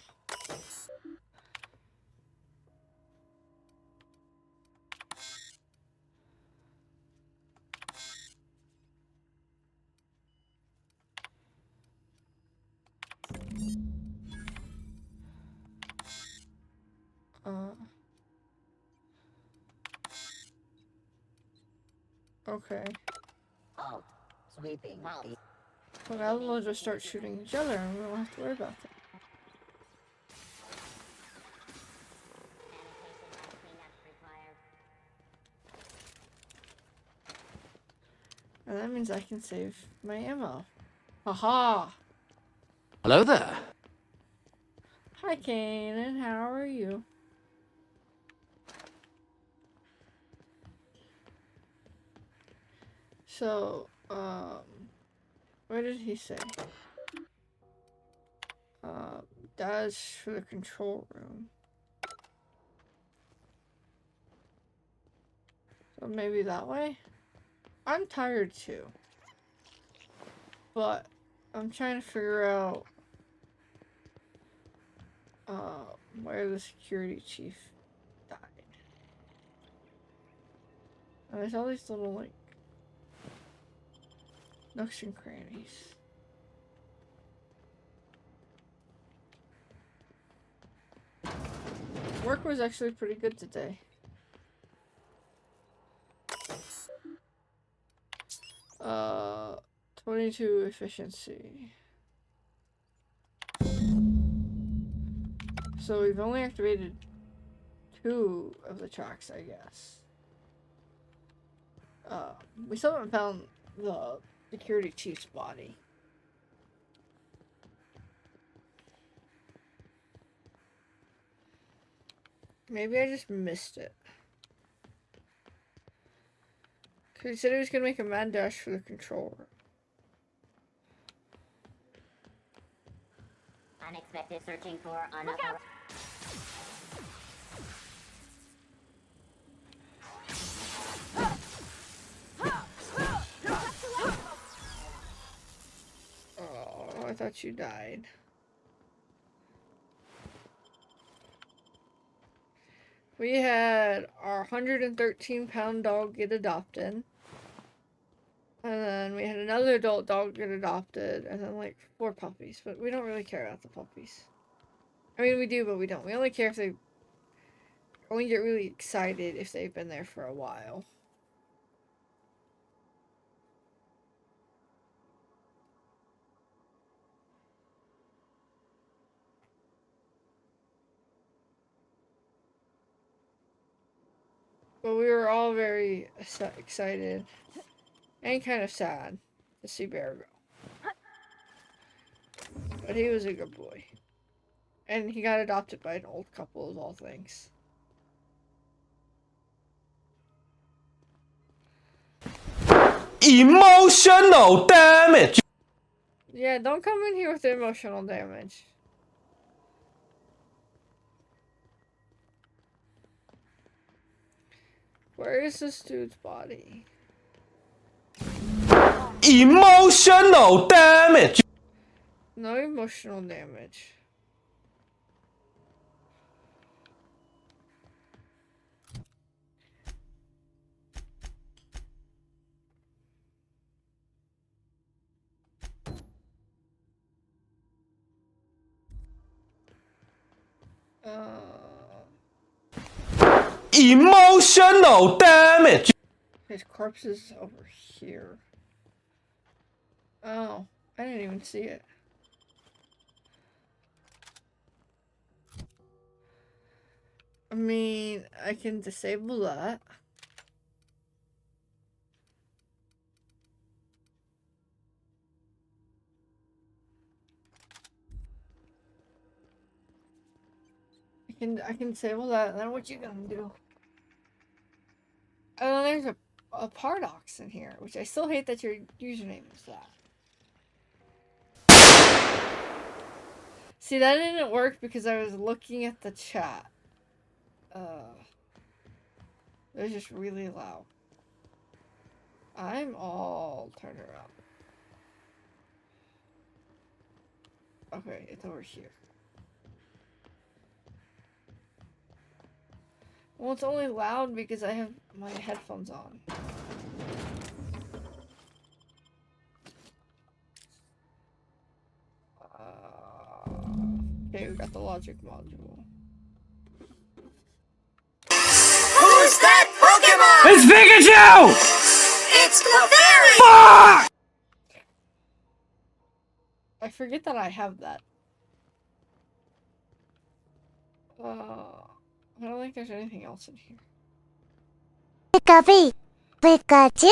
Okay. Halt. Sweeping. Well, now we'll just start shooting each other and we don't have to worry about that. And that means I can save my ammo. Haha! Hello there. Hi, Kanan. How are you? So, what did he say? That is for the control room. maybe that way? I'm tired too. But I'm trying to figure out where the security chief died. And there's all these little like nooks and crannies. Work was actually pretty good today. Uh, 22 efficiency. So we've only activated 2 of the tracks, I guess. We still haven't found the security chief's body. Maybe I just missed it. Cause he said he was gonna make a mad dash for the controller. Unexpected searching for unauthorized. Oh, I thought you died. We had our 113-pound dog get adopted. And then we had another adult dog get adopted. And then like 4 puppies. But we don't really care about the puppies. I mean, we do, but we don't. We only care if they... only get really excited if they've been there for a while. But we were all very excited and kind of sad to see Bear go. But he was a good boy. And he got adopted by an old couple of all things. Emotional damage! Yeah, don't come in here with the emotional damage. Where is this dude's body? Emotional damage! No emotional damage. Emotional damage! His corpse is over here. Oh, I didn't even see it. I mean, I can disable that. I can disable that, and then what you gonna do? Oh, there's a paradox in here, which I still hate that your username is that. See, that didn't work because I was looking at the chat. It was just really loud. I'm all turned around. Okay, it's over here. Well, it's only loud because I have my headphones on. Okay, we got the logic module. Who's that Pokemon? It's Pikachu! It's Clefairy! Fuck! I forget that I have that. I don't think there's anything else in here. Pikachu?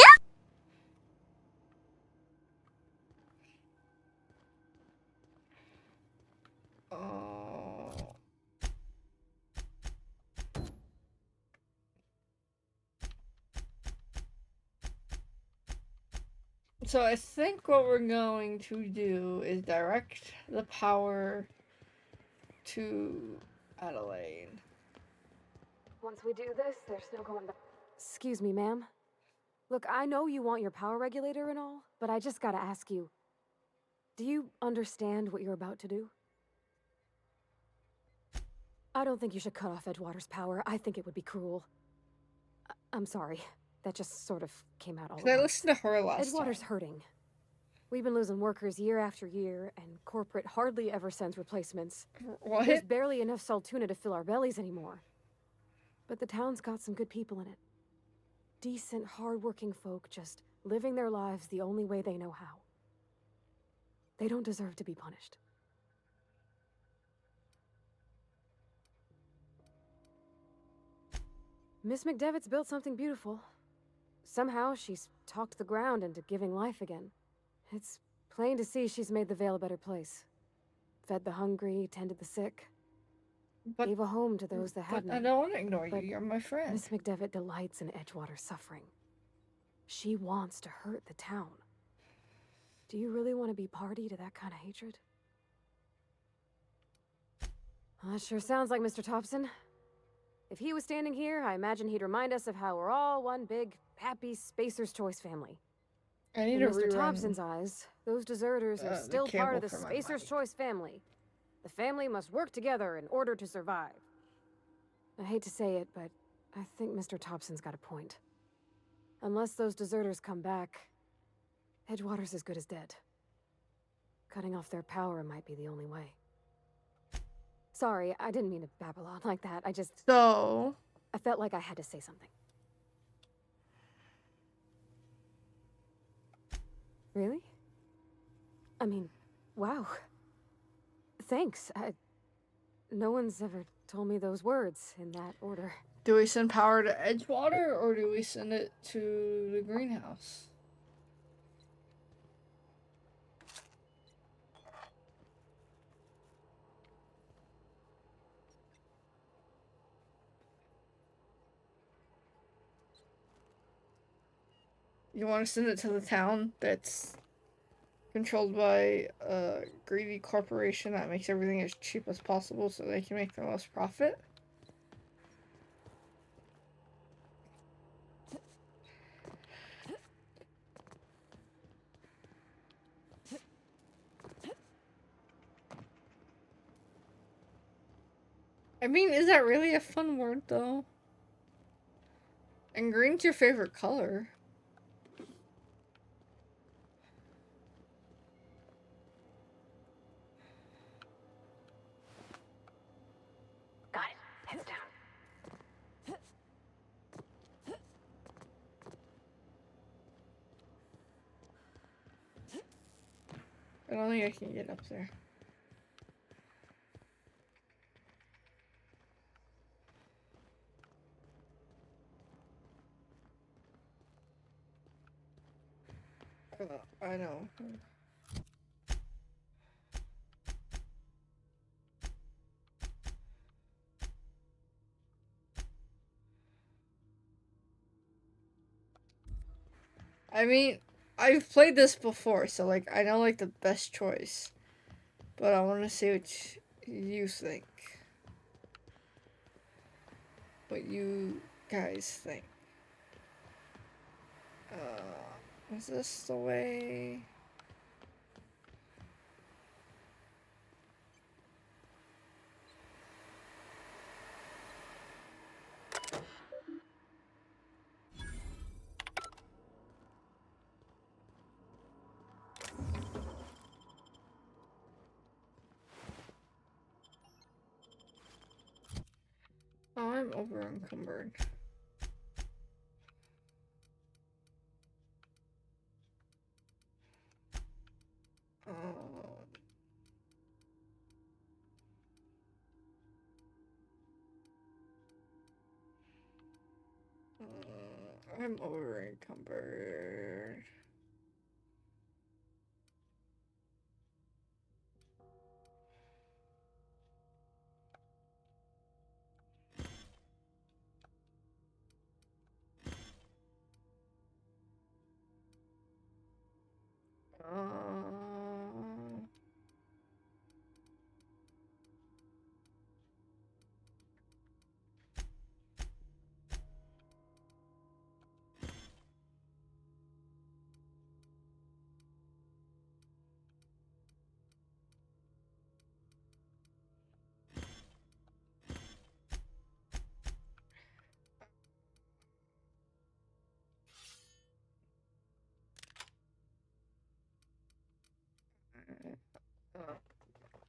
So I think what we're going to do is direct the power to Adelaide. Once we do this, there's no going back. Excuse me, ma'am. Look, I know you want your power regulator and all, but I just gotta ask you. Do you understand what you're about to do? I don't think you should cut off Edgewater's power. I think it would be cruel. I'm sorry. That just sort of came out all Cause I at once. listened to her last Edgewater's time. hurting. We've been losing workers year after year, and corporate hardly ever sends replacements. What? There's barely enough saltuna to fill our bellies anymore. But the town's got some good people in it. Decent, hard-working folk just living their lives the only way they know how. They don't deserve to be punished. Miss McDevitt's built something beautiful. Somehow she's talked the ground into giving life again. It's plain to see she's made the Vale a better place. Fed the hungry, tended the sick. Gave a home to those that had But I none. don't want to ignore you. You're my friend. Miss McDevitt delights in Edgewater's suffering. She wants to hurt the town. Do you really want to be party to that kind of hatred? Well, that sure sounds like Mr. Thompson. If he was standing here, I imagine he'd remind us of how we're all one big, happy Spacer's Choice family. I need In to Mr. rerun, Thompson's eyes, those deserters are the still part of cable the for my Spacer's mic. Choice family. The family must work together in order to survive. I hate to say it, but I think Mr. Thompson's got a point. Unless those deserters come back, Edgewater's as good as dead. Cutting off their power might be the only way. Sorry, I didn't mean to babble on like that. I felt like I had to say something. Really? I mean, wow. Thanks. No one's ever told me those words in that order. Do we send power to Edgewater or do we send it to the greenhouse? You want to send it to the town that's controlled by a greedy corporation that makes everything as cheap as possible so they can make the most profit? I mean, is that really a fun word, though? And green's your favorite color. Got it. Heads down. I don't think I can get up there. I know. I mean, I've played this before, so like I know like the best choice. But I want to see what you think. What you guys think. Is this the way? Oh, I'm over encumbered. I'm over encumbered.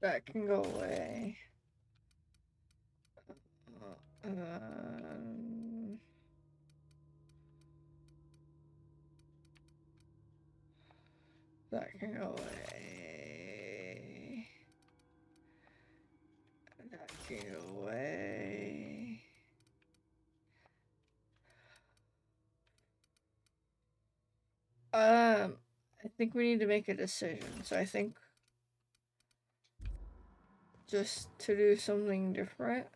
That can go away. That can go away. That can go away. I think we need to make a decision. So I think just to do something different.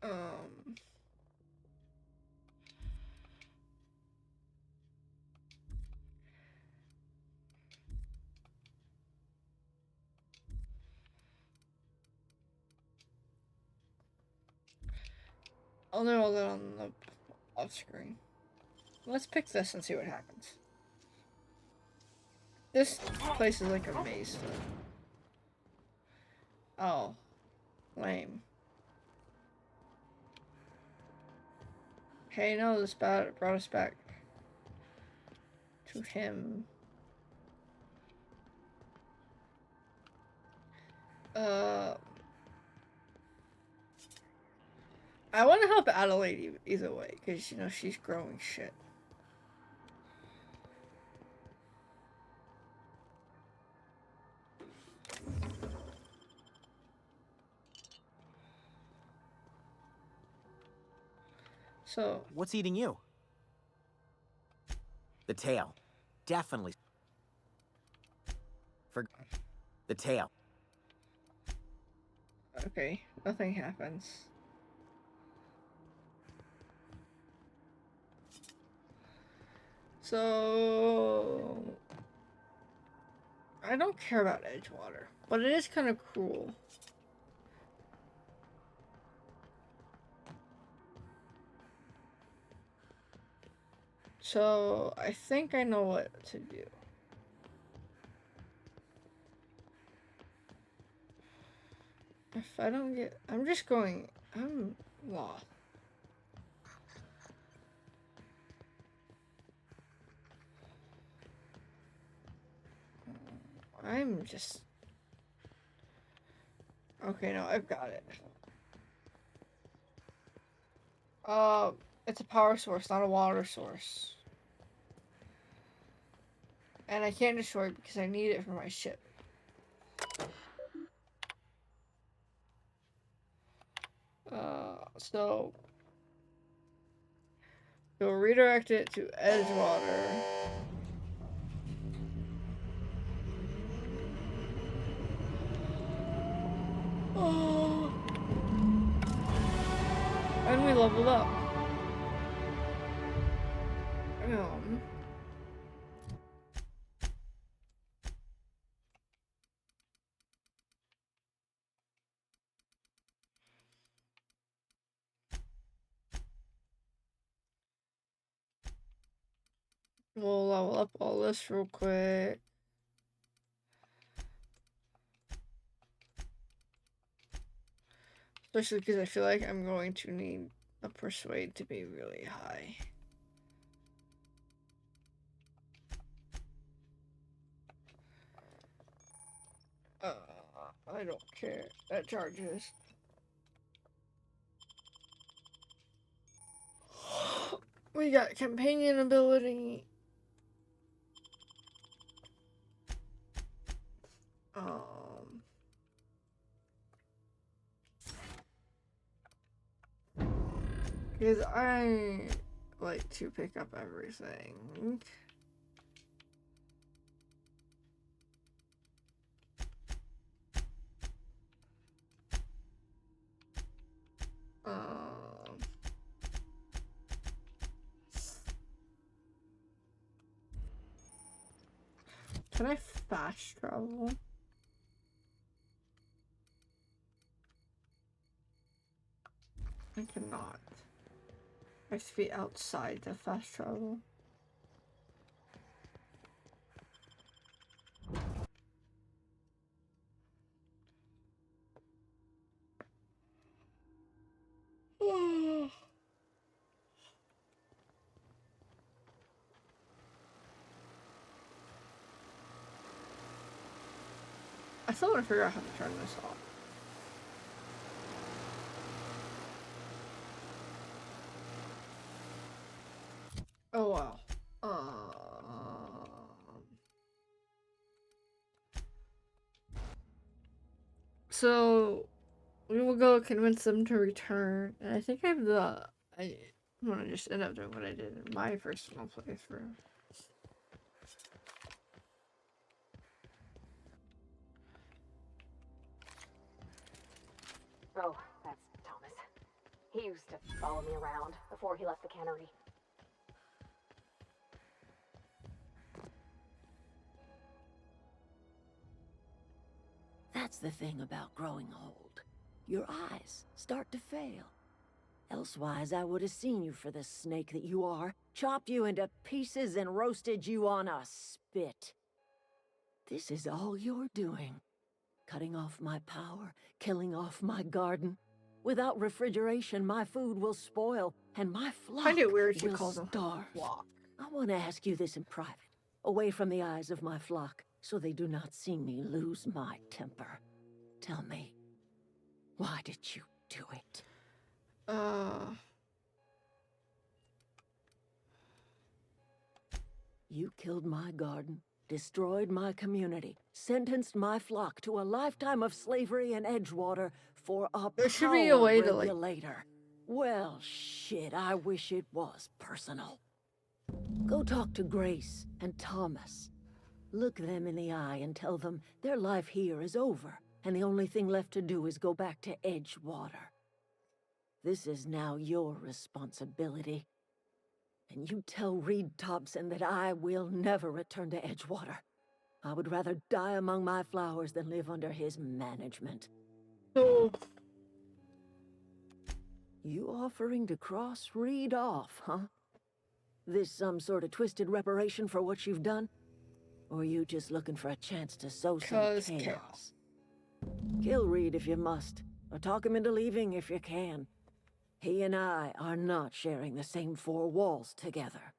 Um, I'll do all that on the off screen. Let's pick this and see what happens. This place is like a maze. Oh, lame. Hey, no, this brought us back to him. I want to help Adelaide either way, because, you know, she's growing shit. So... What's eating you? The tail. Definitely. For the tail. Okay, nothing happens. So... I don't care about Edgewater, but it is kind of cruel. So, I think I know what to do. If I don't get... I'm just going... I'm lost. I'm just... Okay, no, I've got it. It's a power source, not a water source. And I can't destroy it because I need it for my ship. So... we'll redirect it to Edgewater. Oh. And we leveled up. We'll level up all this real quick. Especially because I feel like I'm going to need a persuade to be really high. I don't care. That charges. We got companion ability. Because I like to pick up everything. Can I fast travel? I cannot. I have to be outside the fast travel. I still want to figure out how to turn this off. Oh wow. So we will go convince them to return, and I think I have the. I'm gonna just end up doing what I did in my personal playthrough. Oh, that's Thomas. He used to follow me around before he left the cannery. That's the thing about growing old. Your eyes start to fail. Elsewise, I would have seen you for the snake that you are, chopped you into pieces and roasted you on a spit. This is all you're doing. Cutting off my power, killing off my garden. Without refrigeration, my food will spoil, and my flock I get weird she will calls them starve. flock. I want to ask you this in private, away from the eyes of my flock, so they do not see me lose my temper. Tell me, why did you do it? You killed my garden, destroyed my community, sentenced my flock to a lifetime of slavery in Edgewater for a There should be a way to, like... regulator. Well, shit, I wish it was personal. Go talk to Grace and Thomas. Look them in the eye and tell them their life here is over, and the only thing left to do is go back to Edgewater. This is now your responsibility. And you tell Reed Thompson that I will never return to Edgewater. I would rather die among my flowers than live under his management. No. You offering to cross Reed off, huh? This some sort of twisted reparation for what you've done? Or are you just looking for a chance to sow some chaos? Kill Reed if you must, or talk him into leaving if you can. He and I are not sharing the same four walls together.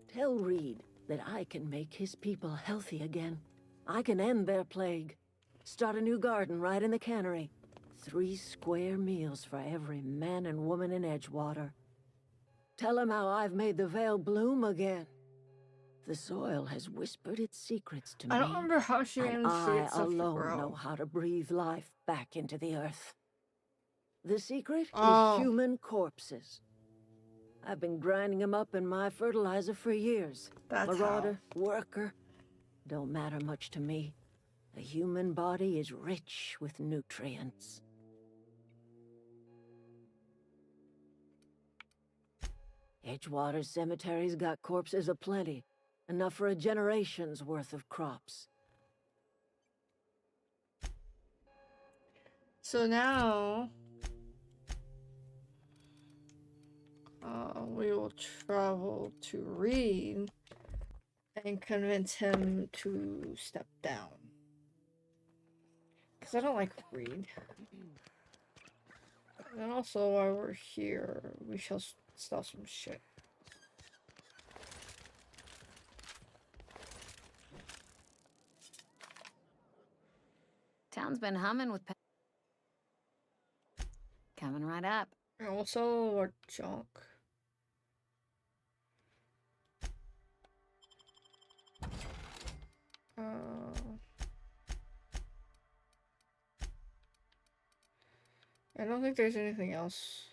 Tell Reed that I can make his people healthy again. I can end their plague. Start a new garden right in the cannery. 3 square meals for every man and woman in Edgewater. Tell him how I've made the Vale bloom again. The soil has whispered its secrets to me. I don't remember how she and managed to I get stuff to alone grow. know how to breathe life back into the earth. The secret Oh. is human corpses. I've been grinding them up in my fertilizer for years. That's Marauder, worker, don't matter much to me. A human body is rich with nutrients. Edgewater Cemetery's got corpses aplenty, enough for a generation's worth of crops. So now... we will travel to Reed and convince him to step down. Because I don't like Reed. And also, while we're here, we shall sell some shit. Town's been humming with... Coming right up. And we'll sell our junk. I don't think there's anything else.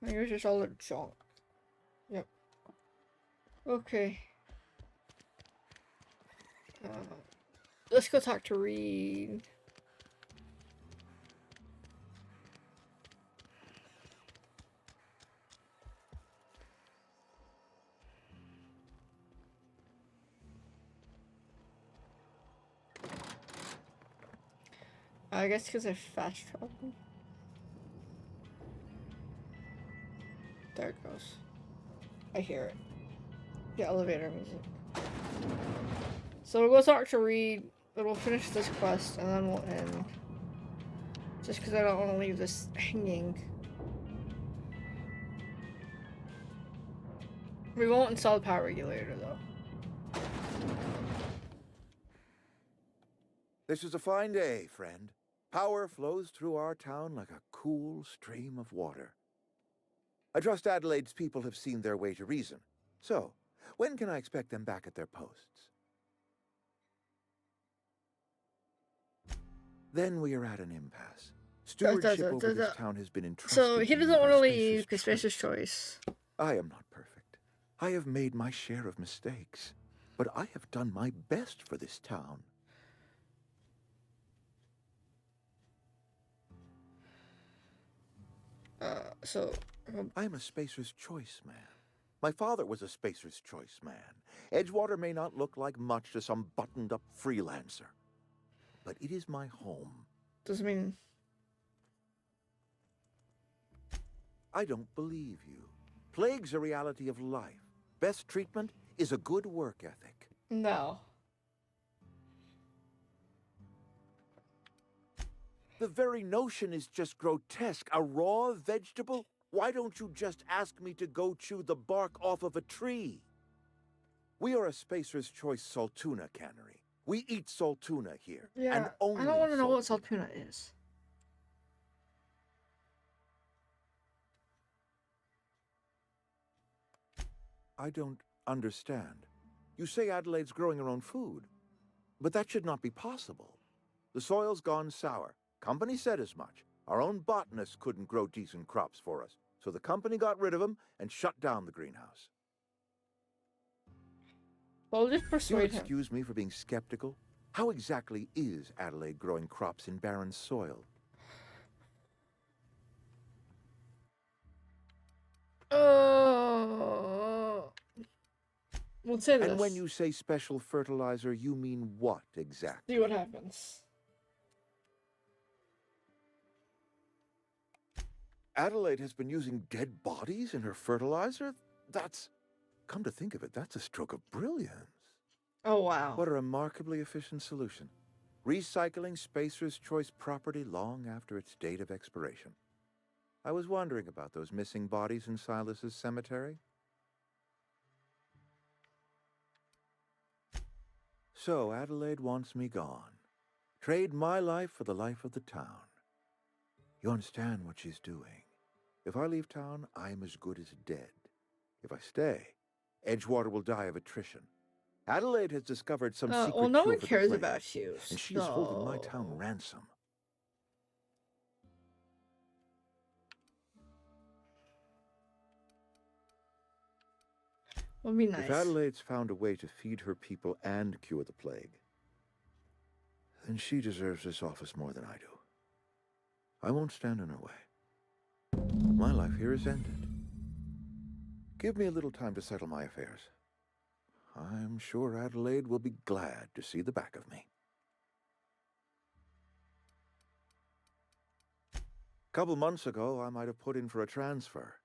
I think it's just all the junk. Yep. Okay. Let's go talk to Reed. I guess because I fast traveled. There it goes. I hear it. The elevator music. So we'll go talk to Reed, but we'll finish this quest and then we'll end. Just because I don't want to leave this hanging. We won't install the power regulator, though. This is a fine day, friend. Power flows through our town like a cool stream of water. I trust Adelaide's people have seen their way to reason. So, when can I expect them back at their posts? Then we are at an impasse. Stewardship over this town has been entrusted So he to me doesn't want by to leave Spacer's because Spacer's choice. I am not perfect. I have made my share of mistakes, but I have done my best for this town. I'm a Spacer's Choice man. My father was a Spacer's Choice man. Edgewater may not look like much to some buttoned-up freelancer, but it is my home. Doesn't mean... I don't believe you. Plague's a reality of life. Best treatment is a good work ethic. No. The very notion is just grotesque. A raw vegetable? Why don't you just ask me to go chew the bark off of a tree? We are a Spacer's Choice saltuna cannery. We eat saltuna here. Yeah, and only I don't want to know what saltuna is. I don't understand. You say Adelaide's growing her own food, but that should not be possible. The soil's gone sour. Company said as much. Our own botanists couldn't grow decent crops for us, so the company got rid of them and shut down the greenhouse. Well, just persuade him. Excuse me for being skeptical. How exactly is Adelaide growing crops in barren soil? We'll say this. And when you say special fertilizer, you mean what exactly? See what happens. Adelaide has been using dead bodies in her fertilizer? That's... Come to think of it, that's a stroke of brilliance. Oh, wow. What a remarkably efficient solution. Recycling Spacer's Choice property long after its date of expiration. I was wondering about those missing bodies in Silas's cemetery. So Adelaide wants me gone. Trade my life for the life of the town. You understand what she's doing. If I leave town, I am as good as dead. If I stay, Edgewater will die of attrition. Adelaide has discovered some secret well, no cure one for the cares plague, about you. and she is holding my town ransom. Would be nice. If Adelaide's found a way to feed her people and cure the plague, then she deserves this office more than I do. I won't stand in her way. My life here is ended. Give me a little time to settle my affairs. I'm sure Adelaide will be glad to see the back of me. A couple months ago, I might have put in for a transfer.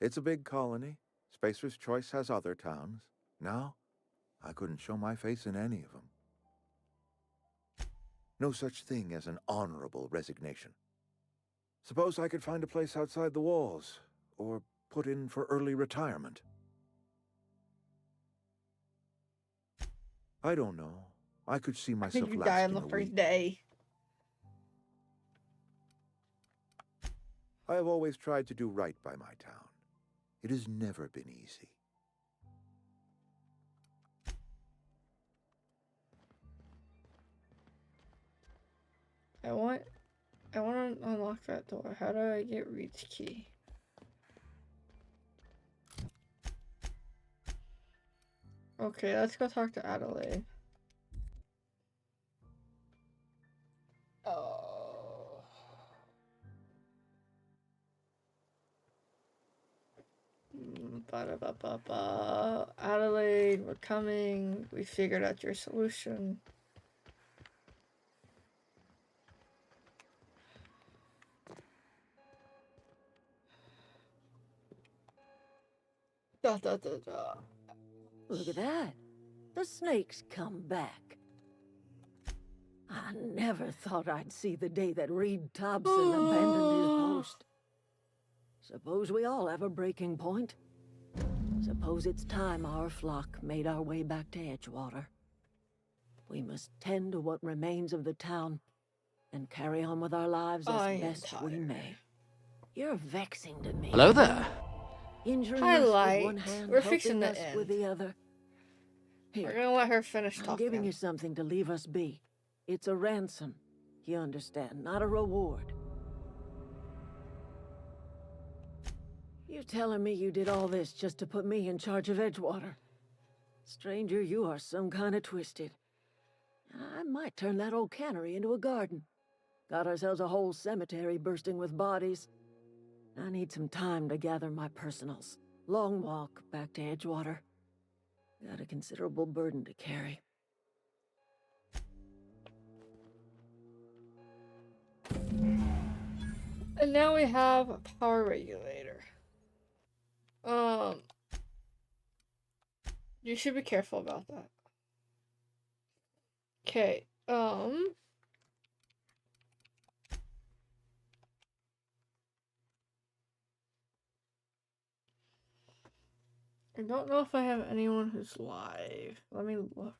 It's a big colony. Spacer's Choice has other towns. Now, I couldn't show my face in any of them. No such thing as an honorable resignation. Suppose I could find a place outside the walls, or put in for early retirement. I don't know. I could see myself I think you die on the first day. I have always tried to do right by my town. It has never been easy. I want to unlock that door. How do I get Reed's key? Okay, let's go talk to Adelaide. Oh. Ba-da-ba-ba-ba. Adelaide, we're coming. We figured out your solution. Da, da, da, da. Look at that. The snake's come back. I never thought I'd see the day that Reed Thompson abandoned his post. Suppose we all have a breaking point. suppose it's time our flock made our way back to Edgewater. We must tend to what remains of the town and carry on with our lives as best we may. You're vexing to me. Hello there. Injuring Highlight. us with one hand, We're helping fixing to us with end. the other. Here, We're gonna let her finish I'm talking. giving you something to leave us be. It's a ransom, you understand, not a reward. You telling me you did all this just to put me in charge of Edgewater? Stranger, you are some kind of twisted. I might turn that old cannery into a garden. Got ourselves a whole cemetery bursting with bodies. I need some time to gather my personals. Long walk back to Edgewater. Got a considerable burden to carry. And now we have a power regulator. You should be careful about that. Okay, I don't know if I have anyone who's live. Let me look.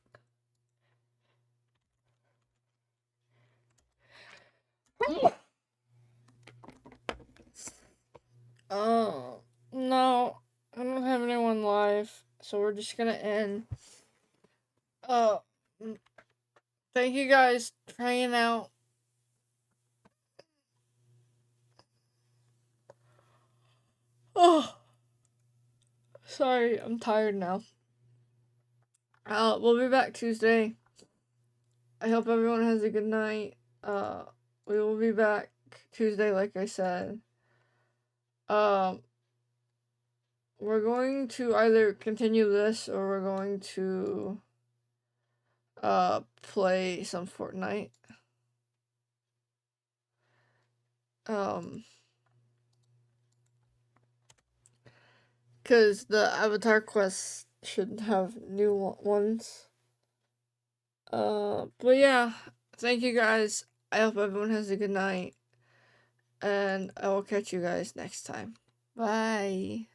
Oh, no, I don't have anyone live, so we're just gonna end. Thank you guys for hanging out. Oh, sorry, I'm tired now. We'll be back Tuesday. I hope everyone has a good night. We will be back Tuesday, like I said. We're going to either continue this or we're going to play some Fortnite. Because the Avatar quests should have new ones. But yeah, thank you guys. I hope everyone has a good night. And I will catch you guys next time. Bye.